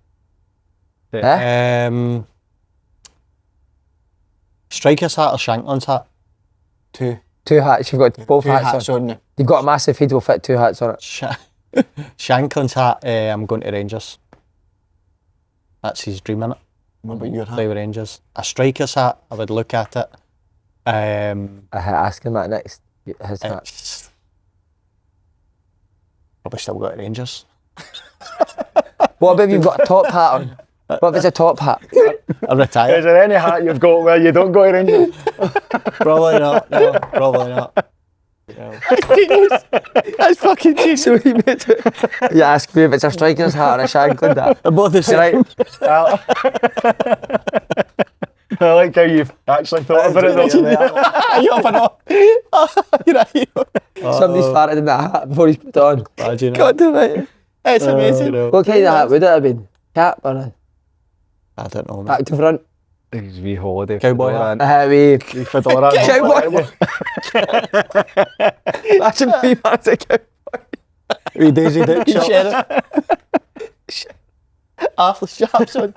Striker's hat or Shanklin's hat? Two hats, you've got both hats hats on. on. You've got a massive head, will fit 2 hats on it. Shanklin's hat, I'm going to Rangers. That's his dream, innit? What about your Play hat? with Rangers. A striker's hat, I would look at it. Ask him that next. His hat. It's probably still got Rangers. What about if you've got a top hat on? What if it's a top hat? I retire. Is there any hat you've got where you don't go to Rangers? Probably not. No, probably not. No. That's fucking genius. So he made it. You ask me if it's a striker's hat or a Shanklin hat. They're both the same. Right. I like how you've actually thought about it though. You never know. You're a hero. Somebody's farted in that hat before he's put it on. Imagine God damn it. It's amazing. What kind of hat would it have been? Cap or a I don't know, man. back to front? His wee holiday. Cowboy fedora hat. Wee fedora. cowboy. Imagine me, man, as a cowboy. Wee Daisy Duke shot. Sheriff. Arthur Sharp's on.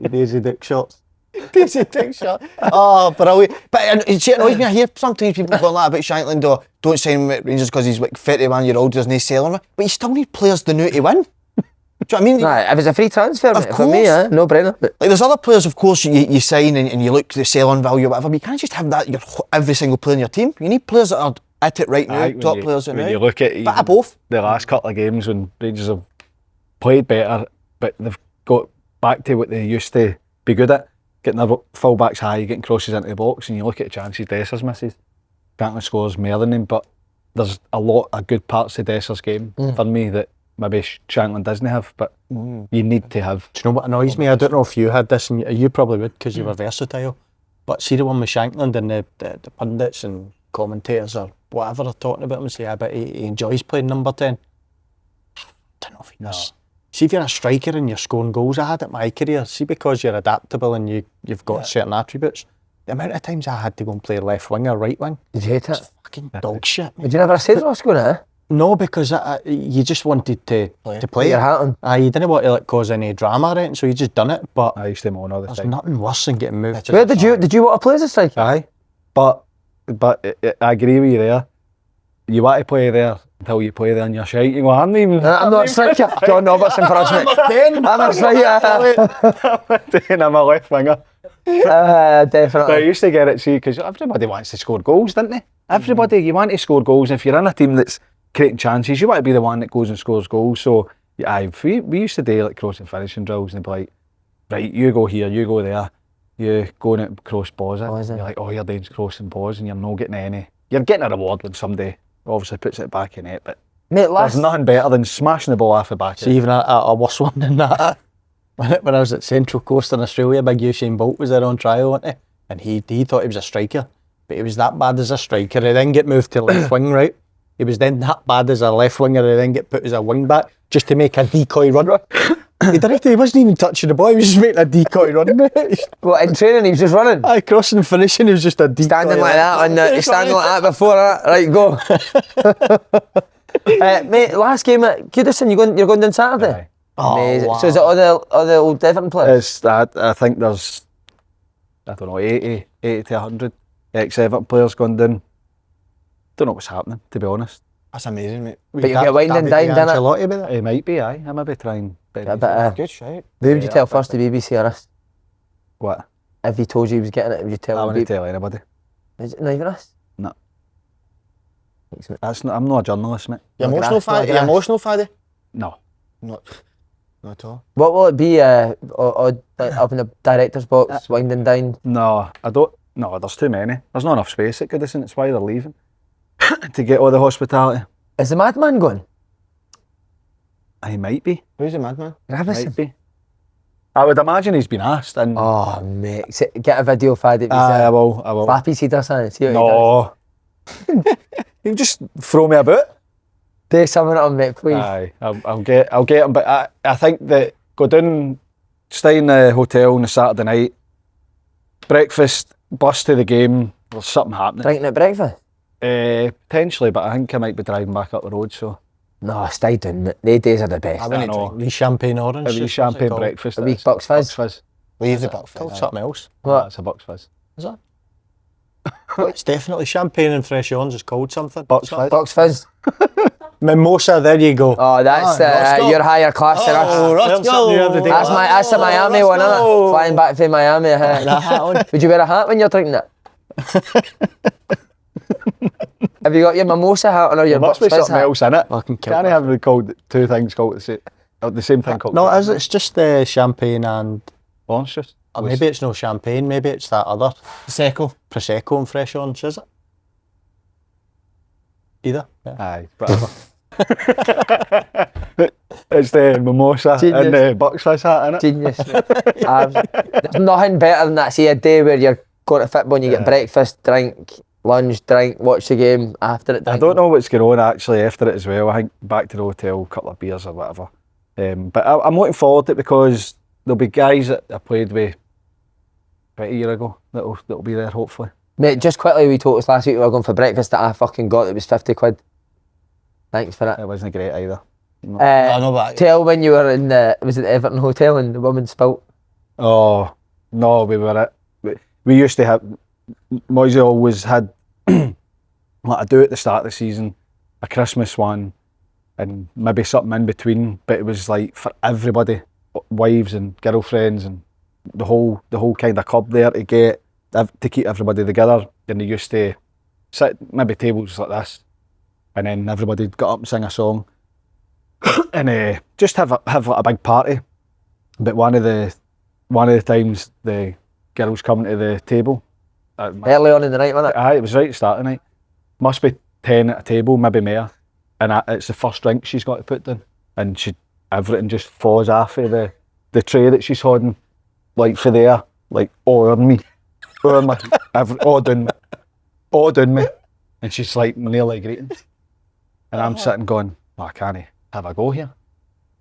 Wee Daisy Duke shots. Daisy Duke shot. Oh, brilliant. But it annoys me. I hear sometimes people going like about Shanklin, don't sign him at Rangers because he's like 31-year-old, there's no selling him. But you still need players to know to win. Do you know what I mean? Right, if it's a free transfer, Of mate, for me, course. no brainer. But Like there's other players, of course, you sign and you look to the sell-on value or whatever, but you can't just have that every single player in your team. You need players that are at it right now, top players right now. When you look at Bit of both. the last couple of games when Rangers have played better, but they've got back to what they used to be good at, getting their full backs high, getting crosses into the box, and you look at the chances Dessers misses. Brantley scores more than him, but there's a lot of good parts of Dessers' game for me that maybe Shanklin doesn't have, but you need to have. Do you know what annoys me? I don't know if you had this, and you probably would because you were versatile. But see the one with Shanklin and the pundits and commentators or whatever are talking about him and say, I bet he enjoys playing number 10. I don't know if he does. See if you're a striker and you're scoring goals, I had it in my career. See because you're adaptable and you've got certain attributes. The amount of times I had to go and play left wing or right wing, did you hate it? fucking dog shit. Would you never have said what I was going to? No, because you just wanted to play Put your hat on. you didn't want to cause any drama or anything, so you just done it. But I used to moan all the there's time. nothing worse than getting moved. Where did you want to play as a striker? Aye, but I agree with you there. You want to play there until you play there and you're shite. You go, I'm not a striker. John Robertson for us, mate. I'm a striker. I'm a left winger. Definitely. But I used to get it, see, because everybody wants to score goals, didn't they? Everybody, you want to score goals. If you're in a team that's creating chances, you want to be the one that goes and scores goals. So, we used to do like cross and finishing drills, and they'd be like, right, you go here, you go there, you go and cross balls. You're like, oh, you're doing crossing balls, and you're not getting any. You're getting a reward when somebody obviously puts it back in it, but Mate, there's nothing better than smashing the ball off the back. See, even a worse one than that. When I was at Central Coast in Australia, big Usain Bolt was there on trial, wasn't he? And he thought he was a striker, but he was that bad as a striker. He then get moved to left wing, right? He was then that bad as a left winger. He then get put as a wing back just to make a decoy run. He wasn't even touching the ball. He was just making a decoy run, mate. What, in training he was just running? Aye, crossing and finishing. He was just a decoy. Standing like that on the, standing like that before that. Right, go. Mate, last game at Goodison, you're going down Saturday? Aye. Amazing. wow. So is it all the old Everton players? I think there's, I don't know, 80 to 100 ex-Everton players going down. Don't know what's happening, to be honest. That's amazing, mate. But you get wined and dined, innit? Ancelotti with it. It might be, aye. I might be trying. A bit of, Good shout. who would you tell first, the BBC or us? What? If he told you he was getting it, would you tell I him? wouldn't tell anybody. Is it not even us? No. Thanks, mate. That's not, I'm not a journalist, mate. You Not emotional, grass, not Faddy? You grass. emotional, Faddy? No. Not at all. What will it be like, up in the director's box, winding down? No, I don't. No, there's too many. There's not enough space at Goodison. It's why they're leaving. To get all the hospitality. Is the madman going? I might be. Who's the madman? Gravison. Might be. I would imagine he's been asked. And Oh, mate. Get a video for it. I will. Flap his head or something. See what he does. No. You just throw me about. Do something on mate, please. Aye, I'll get him. But I think that go down, stay in the hotel on a Saturday night, breakfast, bus to the game. There's something happening. Drinking at breakfast? Potentially, but I think I might be driving back up the road. So No, stay down, mate. They days are the best. I wouldn't A wee champagne orange. a wee juice, champagne what's it breakfast. A wee that's- Bucks Fizz. Bucks Fizz. Leave the called? buck Called for something else. What? That's a Bucks Fizz. Is that? It's definitely champagne and fresh orange is called something. Bucks Is that- Fizz. Bucks Fizz. Mimosa, there you go. Oh, that's Roscoe. your higher class than us. Oh, Learn something new every day. That's the Miami one, isn't it? Roscoe. Flying back from Miami. The hat on. Would you wear a hat when you're drinking it? Have you got your mimosa hat on or your There must Bucks be Fizz something hat? else in it. Fucking kill Can't me. have two things called the same thing called. No, it's just champagne and orange juice. or maybe it's no champagne. Maybe it's that other Prosecco. prosecco and fresh orange. Is it? Either. Yeah. Aye, whatever. It's the mimosa Genius. and the Bucks Fizz hat in it. Genius. There's nothing better than that. See a day where you're going to football and you get breakfast, drink, lunch, drink, watch the game after it. I don't know what's going on actually after it as well. I think back to the hotel, a couple of beers or whatever. But I'm looking forward to it because there'll be guys that I played with about a year ago that'll be there hopefully. Mate, just quickly, we told us last week we were going for breakfast that I fucking got. It was 50 quid. Thanks for it. It wasn't great either. no, but- Tell when you were in the Everton Hotel and the woman spilt. Oh no, we were at. We used to have. Moisey always had like I do at the start of the season, a Christmas one, and maybe something in between. But it was like for everybody, wives and girlfriends and the whole kind of club there to get to keep everybody together. And they used to sit maybe tables like this, and then everybody got up and sing a song, and just have like a big party. But one of the times the girls coming to the table. Early on in the night, wasn't it? Aye, it was right at the start of the night. Must be 10 at a table, maybe more. And it's the first drink she's got to put down. And everything just falls off of the tray that she's holding, like for there, like all on me. All down me. And she's like nearly greeting. And I'm sitting going, oh, I can't have a go here.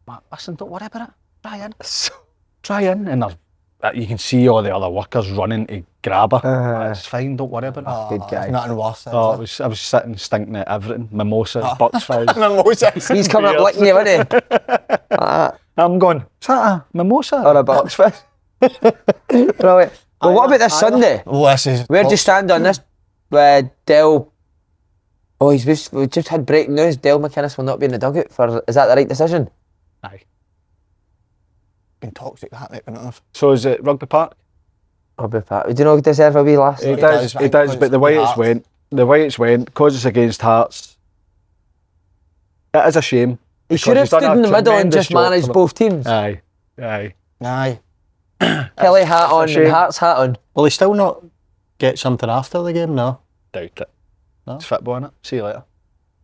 But listen, don't worry about it. Try in. And you can see all the other workers running to grab her. It's fine, don't worry about it. Oh, Good guy. there's nothing worse. I was sitting stinking at everything. Mimosa, Bucks Fizz. Mimosa. He's coming up licking you, isn't he? I'm going, is that a mimosa? Or a Bucks Fizz. Brilliant. Well, what about this Sunday? Oh, this is. Where'd you stand on this? Del. Oh, we just had breaking news. Del McInnes will not be in the dugout is that the right decision? Aye. Been toxic that night, isn't it? So is it Rugby Park? Rugby Park. Do you know deserve a wee last? It does, does, but the way it's went, because it's against Hearts, it is a shame. He should have he's done stood a in the middle and tremendous just job managed for them. both teams. Aye. Aye. Kelly hat on shame. and Hearts hat on. Will he still not get something after the game? No. Doubt it. No? It's football, innit? See you later.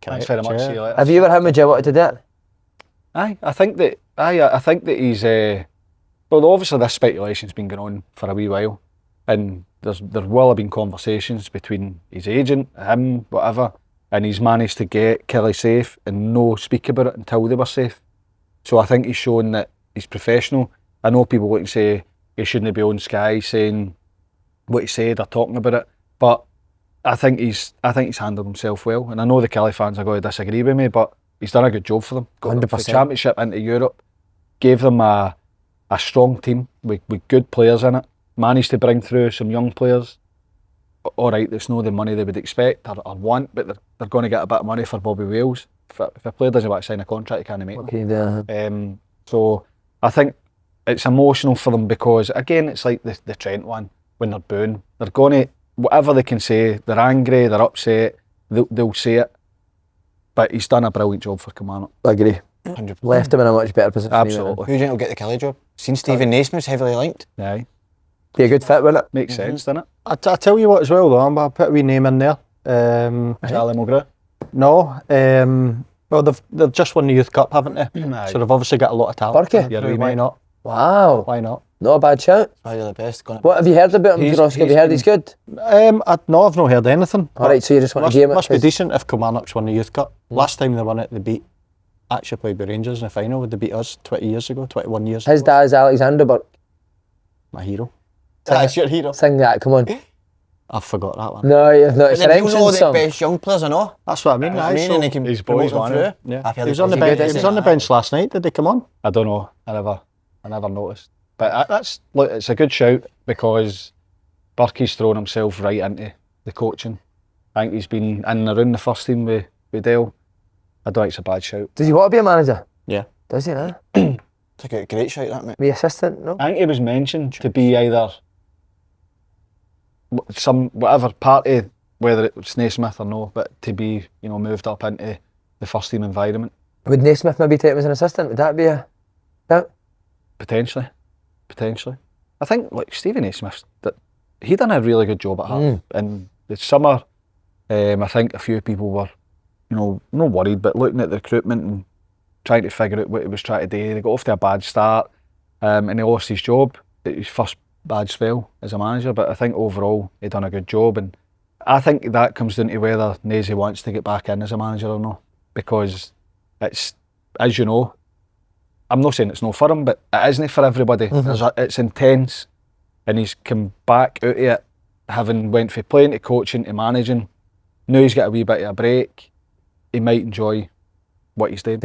Thanks very much. Correct, yeah. See you later. Have you ever him would you want to do that? Aye, I think that he's. Well, obviously this speculation's been going on for a wee while, and there will have been conversations between his agent, him, whatever, and he's managed to get Killie safe and no speak about it until they were safe. So I think he's shown that he's professional. I know people would say he shouldn't be on Sky saying what he said or talking about it, but I think he's handled himself well, and I know the Killie fans are going to disagree with me, but he's done a good job for them. Got them from the 100%. Championship into Europe, gave them a strong team with good players in it, managed to bring through some young players. All right, there's no the money they would expect or want, but they're going to get a bit of money for Bobby Wales. If a player doesn't want to sign a contract, he can't make What them. can you do? So I think it's emotional for them because, again, it's like the Trent one, when they're booing. They're going to, whatever they can say, they're angry, they're upset, they'll say it. But he's done a brilliant job for Kilmarnock. I agree. 100%. Left him in a much better position. Absolutely. Who do you think will get the Killie job? Seen Stephen Naismith's heavily linked. Aye. Be a good fit, wouldn't it? Makes sense, doesn't it? I tell you what as well though, I'll put a wee name in there. Charlie Mulgrew. No, well they've just won the Youth Cup, haven't they? Aye. So they've obviously got a lot of talent. Burkie? Yeah, Why mate. not? Wow. Why not? Not a bad shout. Why you're the best. What have you heard about him, Ross? Have you heard he's good? I've not heard anything. Alright, so you just want to game it? Must be decent if Kilmarnock's won the Youth Cup. Last time they won it, they beat, actually played with Rangers in the final. They beat us 20 years ago, 21 years His ago. dad's Alexander Burke. My hero. That's your hero. Sing that, come on. I forgot that one. No, you've not. It's an Then you know entrance the song. best young players I know. That's what I mean. I mean, and he can his promote boys them won through. it. Yeah. I've heard He was it on the was bench. good, He was isn't on the it? bench last night. Did they come on? I don't know. I never noticed. But look, it's a good shout because Burkey's thrown himself right into the coaching. I think he's been in and around the first team with Dale. I don't think it's a bad shout. Does he want to be a manager? Yeah. Does he, huh? It's a great shout, that, mate. Be assistant, no? I think he was mentioned to be either whatever party, whether it was Naismith or no, but to be, moved up into the first team environment. Would Naismith maybe take him as an assistant? Would that be a shout? Potentially. I think Stephen Naismith, that he done a really good job at half. In the summer, I think a few people were, not worried, but looking at the recruitment and trying to figure out what he was trying to do. They got off to a bad start, and he lost his job. His first bad spell as a manager, but I think overall he done a good job, and I think that comes down to whether Nazy wants to get back in as a manager or not, because it's, as you know, I'm not saying it's no for him, but it isn't for everybody. It's intense, and he's come back out of it, having went from playing to coaching to managing. Now he's got a wee bit of a break. He might enjoy what he's doing.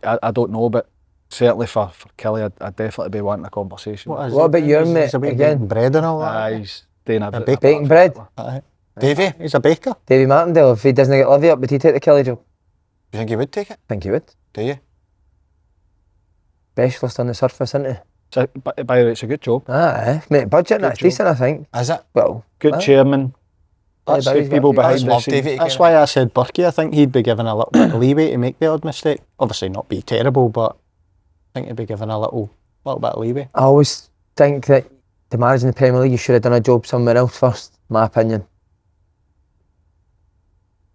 I don't know, but certainly for Killie, I'd definitely be wanting a conversation. What about your mate again? Bread and all that. He's doing a bit. Baking bread? Davey? He's a baker. Davy Martindale, if he doesn't get Livi up, would he take the Killie job? You think he would take it? I think he would. Do you? Specialist on the surface, isn't he? So, by the way, it's a good job. Mate, budget, that's job. decent, I think. Is it? Well, Good chairman. That's but the he's got people a few behind guys. the Love scenes. Davey. That's why I said Burkey. I think he'd be given a little bit of leeway to make the odd mistake. Obviously not be terrible, but I think he'd be given a little bit of leeway. I always think that to manage in the Premier League, you should have done a job somewhere else first, my opinion.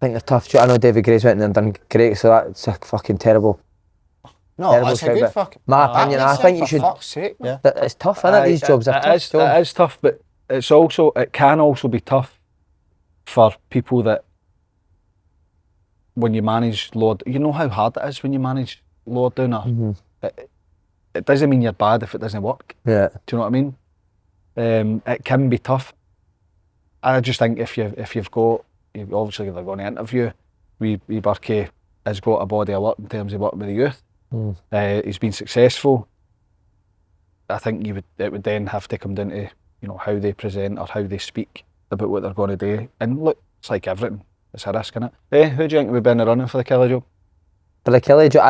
I think they're tough. I know David Gray's went in and done great, so that's a fucking terrible. No, Terrible that's a shout, good but fucking... my opinion, I think you should... For fuck's sake, yeah. It's tough, isn't it? These jobs are tough. It is tough, but it can also be tough for people that when you manage Lord, you know how hard it is when you manage Lord down there. It doesn't mean you're bad if it doesn't work. Yeah. Do you know what I mean? It can be tough. I just think if you've obviously they're going to interview, we Burkey has got a body of work in terms of working with the youth. He's been successful. I think it would then have to come down to how they present or how they speak about what they're going to do. And look, it's like everything. It's a risk, innit? Who do you think would be in the running for the Killie job? For the Killie job,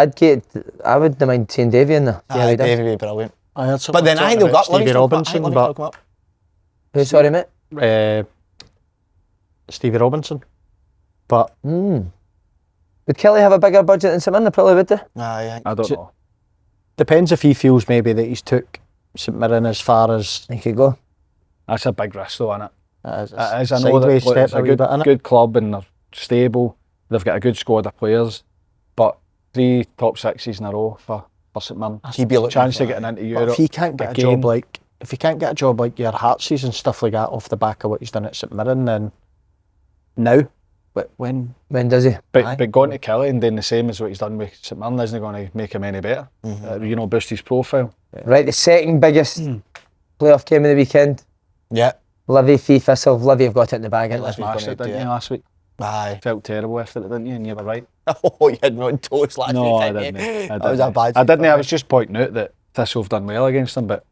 I wouldn't mind seeing Davy in there. Aye, Davey would be brilliant. I heard But then I think they'll got Stevie Robinson, but Who, sorry, mate? Stevie Robinson, but Would Killie have a bigger budget than St Mirren? Probably would they? Aye, I don't know. depends if he feels maybe that he's took St Mirren as far as He could go. That's a big risk though, innit? as It is. I know that sideways look, step it's a a wee good, bit, innit? good club and they're stable. They've got a good squad of players, but 3 top sixes in a row for St Mirren. he'd be looking Chance for of getting into But Europe. if he can't get again. a job like your Heartsies and stuff like that off the back of what he's done at St Mirren, then now, but when When does he? But going to Killie and doing the same as what he's done with St Mirren isn't going to make him any better. Boost his profile. Right, the second biggest playoff game of the weekend. Yeah. Livi v Thistle. Livi have got it in the bag, Livi's haven't they? gonna Smashed it, do didn't it. you, last week? Aye. Felt terrible after it, didn't you? And you were right. Oh, you had me on toast last No, week, I didn't didn't. you? That was a bad I didn't. season. I was just pointing out that Thistle have done well against them, but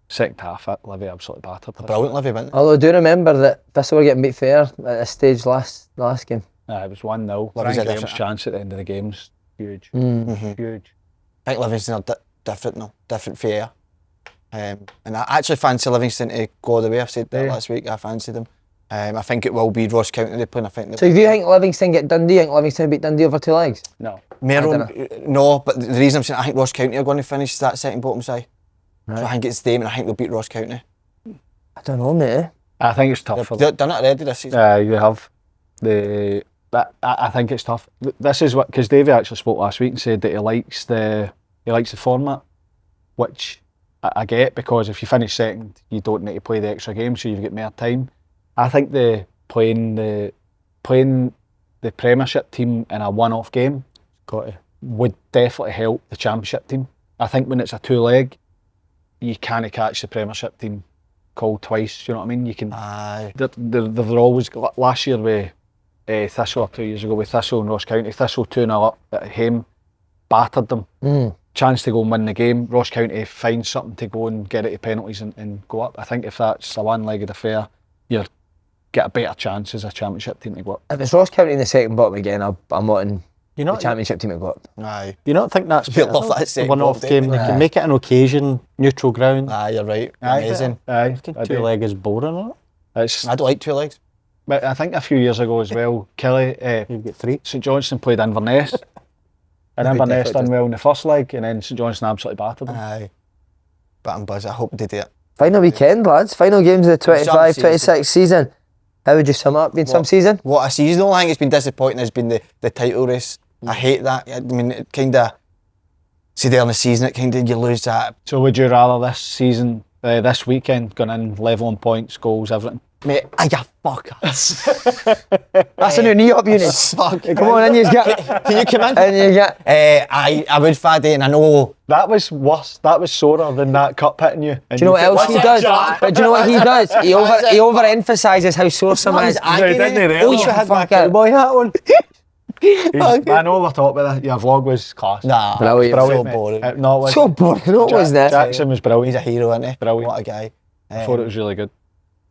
second half, Livi absolutely battered. Brilliant, Livy, wasn't it? Although I do remember that Thistle were getting beat fair at this stage last game. It was 1-0. Livi's a Graham's different- chance at the end of the game's huge. Huge. I think Livingston are different now, different fair. And I actually fancy Livingston to go all the way. I've said that last week. I fancy them. I think it will be Ross County they play. I think. So if you think Livingston get Dundee, you think Livingston beat Dundee over 2 legs? No. Mirren, no, but the reason I'm saying I think Ross County are going to finish that second bottom side. Right. So I think it's them and I think they'll beat Ross County. I don't know, mate. I think it's tough for They've done it already this season. Yeah, you have. I think it's tough. This is what, because Davey actually spoke last week and said that he likes the format, which I get, because if you finish second, you don't need to play the extra game, so you've got more time. I think playing the Premiership team in a one-off game would definitely help the Championship team. I think when it's a two-leg, you can't catch the Premiership team called twice. You know what I mean? You can. They're always, last year with Thistle, or 2 years ago with Thistle and Ross County. Thistle 2-0 up at home, battered them. Chance to go and win the game. Ross County finds something to go and get it to penalties and go up. I think if that's a one-legged affair, you get a better chance as a Championship team to go up. If it's Ross County in the second bottom again, I'm wanting the Championship team to go up. Aye. Do you not think that's You'll love that second one-off bottom, game? They can make it an occasion, neutral ground. Aye, you're right. Amazing. Aye. Two-leg is boring, isn't it? I don't like two legs. But I think a few years ago as well, Killie, You've got three. St Johnstone played Inverness. And Inverness done well in the first leg, and then St Johnstone absolutely battered them. Aye. But I'm buzzing. I hope they do it. Final weekend, lads. Final games of the 25-26 season. How would you sum up? Been some season? What a season. The only thing that's been disappointing has been the title race. I hate that. I mean, it kind of, see there in the season, it kind of, you lose that. So would you rather this season, this weekend, gone in level on points, goals, everything? Mate, you fucker. That's a new knee-up unit. Fuck. Come on, in you get. Can you come in? In you get. I would, Faddy, and I know. That was worse. That was sorer than that cup hitting you. Do you know what else he does? But do you know what he does? He overemphasises how sore someone is. Oh, you had my cowboy hat on. I know we're talking about that. Your vlog was class. Nah, Brilliant. so boring. No, it was. So boring, no, wasn't it? Jackson was brilliant. He's a hero, isn't he? Brilliant. What a guy. I thought it was really good.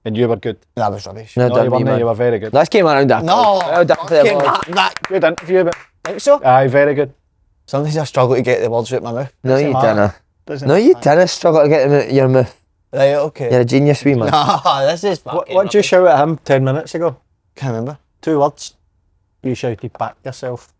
And you were good. That was rubbish. No, No, don't you be, weren't, man. you were very good. Let's get around that. No, Well done for the fucking vlog. that. Good interview, but Think so? aye, very good. Sometimes I struggle to get the words out my mouth. No, you didn't. Doesn't No, you didn't struggle to get them out of your mouth. Right, okay. You're a genius, wee man. Nah, this is fucking What did you shout at him 10 minutes ago? Can't remember. 2 words. You shouted back yourself.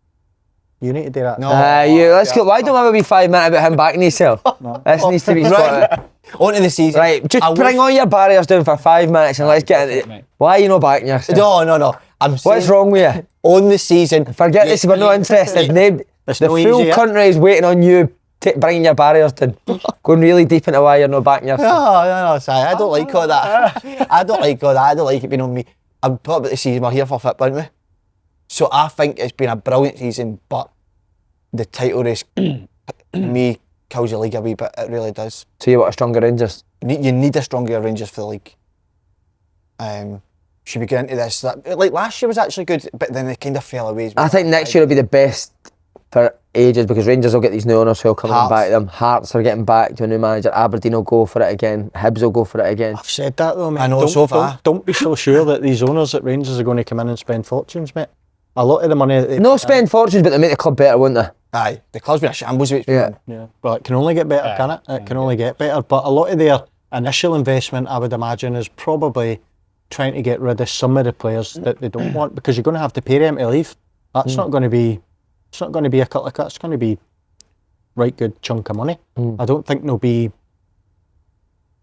You need to do that. No. Let's go. Why don't we have a wee 5 minutes about him backing himself? This needs to be spotted. On to the season. Right, just bring all your barriers down for 5 minutes and let's get into it. Why are you not backing yourself? No. I'm What's saying wrong with you? on the season. Forget this, we're not interested. The It's no full easy, yeah. country is waiting on you bringing your barriers down. Going really deep into why you're not backing yourself. No, sorry. I don't like all that. I don't like all that. I don't like it being on me. I'm talking about the season. We're here for football, aren't we? So I think it's been a brilliant season, but the title race, me, kills the league a wee bit. It really does. So you want a stronger Rangers? You need a stronger Rangers for the league. Should we get into this? Like last year was actually good, but then it kind of fell away. I think next year will be the best for ages because Rangers will get these new owners who will come back to them. Hearts are getting back to a new manager. Aberdeen will go for it again. Hibs will go for it again. I've said that though, mate. I know, so far. Don't be so sure that these owners at Rangers are going to come in and spend fortunes, mate. A lot of the money... No spend fortunes, but they make the club better, won't they? Aye, the club's been a shambles. Yeah. Yeah, well, it can only get better, can it? It can only get better. But a lot of their initial investment, I would imagine, is probably trying to get rid of some of the players that they don't want because you're going to have to pay them to leave. That's not going to be... It's not going to be a couple of cuts. It's going to be right good chunk of money. I don't think there'll be...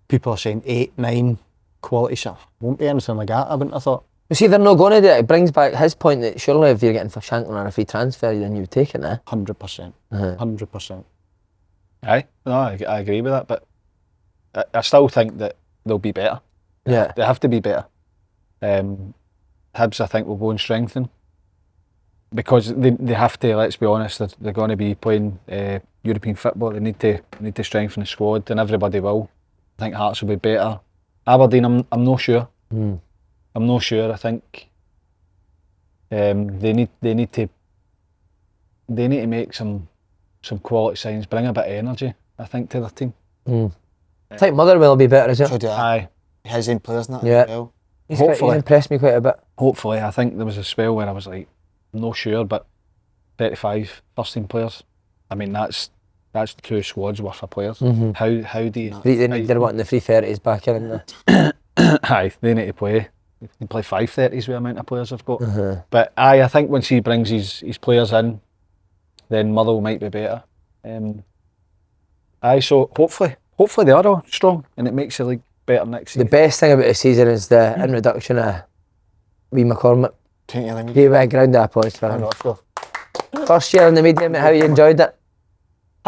People are saying 8, 9 quality stuff. Won't be anything like that, I wouldn't have thought. You see, they're not going to do it. It brings back his point that surely if you're getting for Shanklin on a free transfer, then you would take it, eh? 100%. 100%. Aye, no, I agree with that, but I still think that they'll be better. Yeah. They have to be better. Hibs, I think, will go and strengthen because they have to. Let's be honest, they're going to be playing European football. They need to strengthen the squad, and everybody will. I think Hearts will be better. Aberdeen, I'm not sure. I'm not sure. I think they need to make some quality signs, bring a bit of energy, I think, to their team. I think Motherwell will be better as well. So do I. Aye. His own players and that Yeah. as well. He's Hopefully. impressed me quite a bit. Hopefully, I think there was a spell where I was like, I'm not sure, but 35 first team players. I mean, that's 2 squads worth of players. How do you? They're wanting the 330s back in, aren't they? Aye, they need to play. They play 530s with the amount of players they've got. But I think once he brings his players in, then Motherwell might be better. So hopefully they are all strong and it makes the league better next season. The best thing about the season is the introduction of wee McCormick. Give a ground of applause for him. First year in the medium, how you enjoyed it?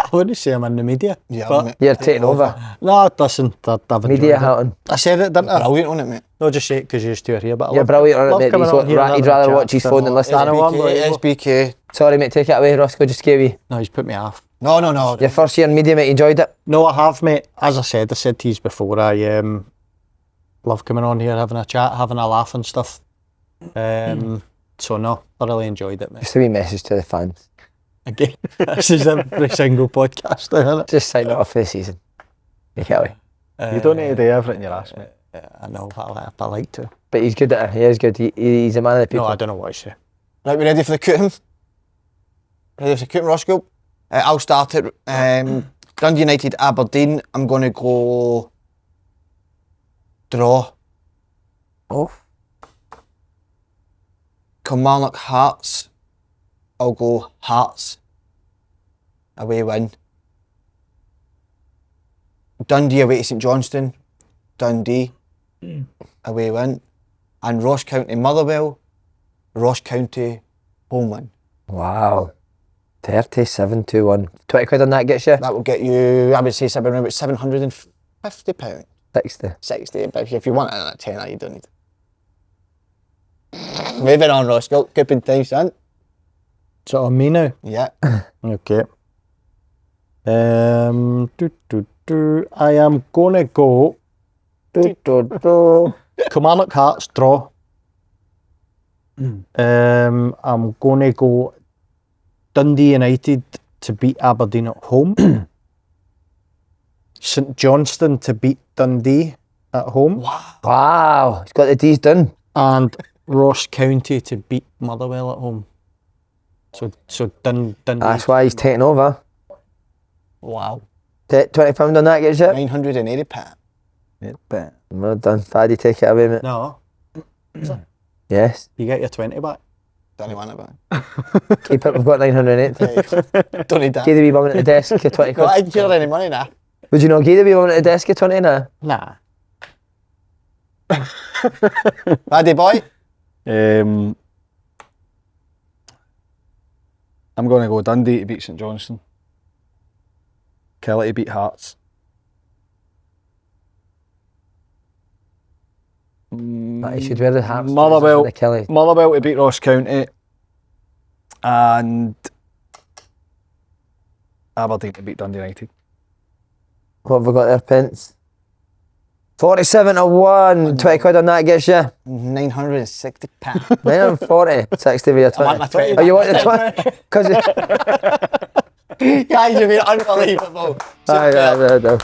I wouldn't say I'm in the media. Yeah, but mate. You're taking over. no, listen, I've Media enjoyed it. Hatton. I said it, didn't I? Brilliant on it, mate. No, just say it because you're two are here. But I You're love, brilliant on it, love mate. coming on here and He'd having a rather chat watch his to phone than listen. SBK. Sorry, mate, take it away, Roscoe. Just give you No, he's put me off. No. your first year in media, mate. You enjoyed it? No, I have, mate. As I said to you before, I love coming on here, having a chat, having a laugh and stuff. So no, thoroughly enjoyed it, mate. Just a wee message to the fans. Again, this is every single podcast, isn't it? Just sign it off for the season. Take it away. You don't need to do everything you're asked, mate. I know, but I like to. But he's good at it. He is good. He's a man of the people. No, I don't know what I say. Right, we ready for the cooting? Ready for the cooting, Roscoe? I'll start it. Dundee United, Aberdeen. I'm going to go draw. Oh. Kilmarnock, Hearts. I'll go Hearts. Away win. Dundee away to St Johnstone. Dundee. Away win. And Ross County, Motherwell. Ross County, home win. Wow. 37-1. 20 quid on that gets you? That will get you, I would say, something around about £750. 60. 60, but if you want it at a tenner, you don't need it. Moving on, Roscoe. Keeping time, son. So on me now? Yeah. Okay. I am gonna go Kilmarnock Hearts draw. I'm gonna go Dundee United to beat Aberdeen at home. St Johnstone to beat Dundee at home. Wow. He's got the D's done. And Ross County to beat Motherwell at home. So Dundee. That's why he's taking over. Wow. £20 on that gets you? £980. Yeah, Well done. Faddy, take it away, mate. No. Yes. You get your 20 back. Don't want it back. Keep it, we've got 980. Don't need that. Give the wee bum at the desk at 20 quid. I don't care any money now. Would you not give the wee bum at the desk at 20 now? Nah. Paddy boy. I'm going to go Dundee to beat St Johnstone. Killie to beat Hearts. He should wear the hat. Motherwell, The Killie. Motherwell to beat Ross County. And Aberdeen to beat Dundee United. What have we got there, Pence? 47-1. 20 quid on that gets you? £960. 940. 60 with your 20. want my 20 Oh, you want the 20? Because Guys, you've been unbelievable. no.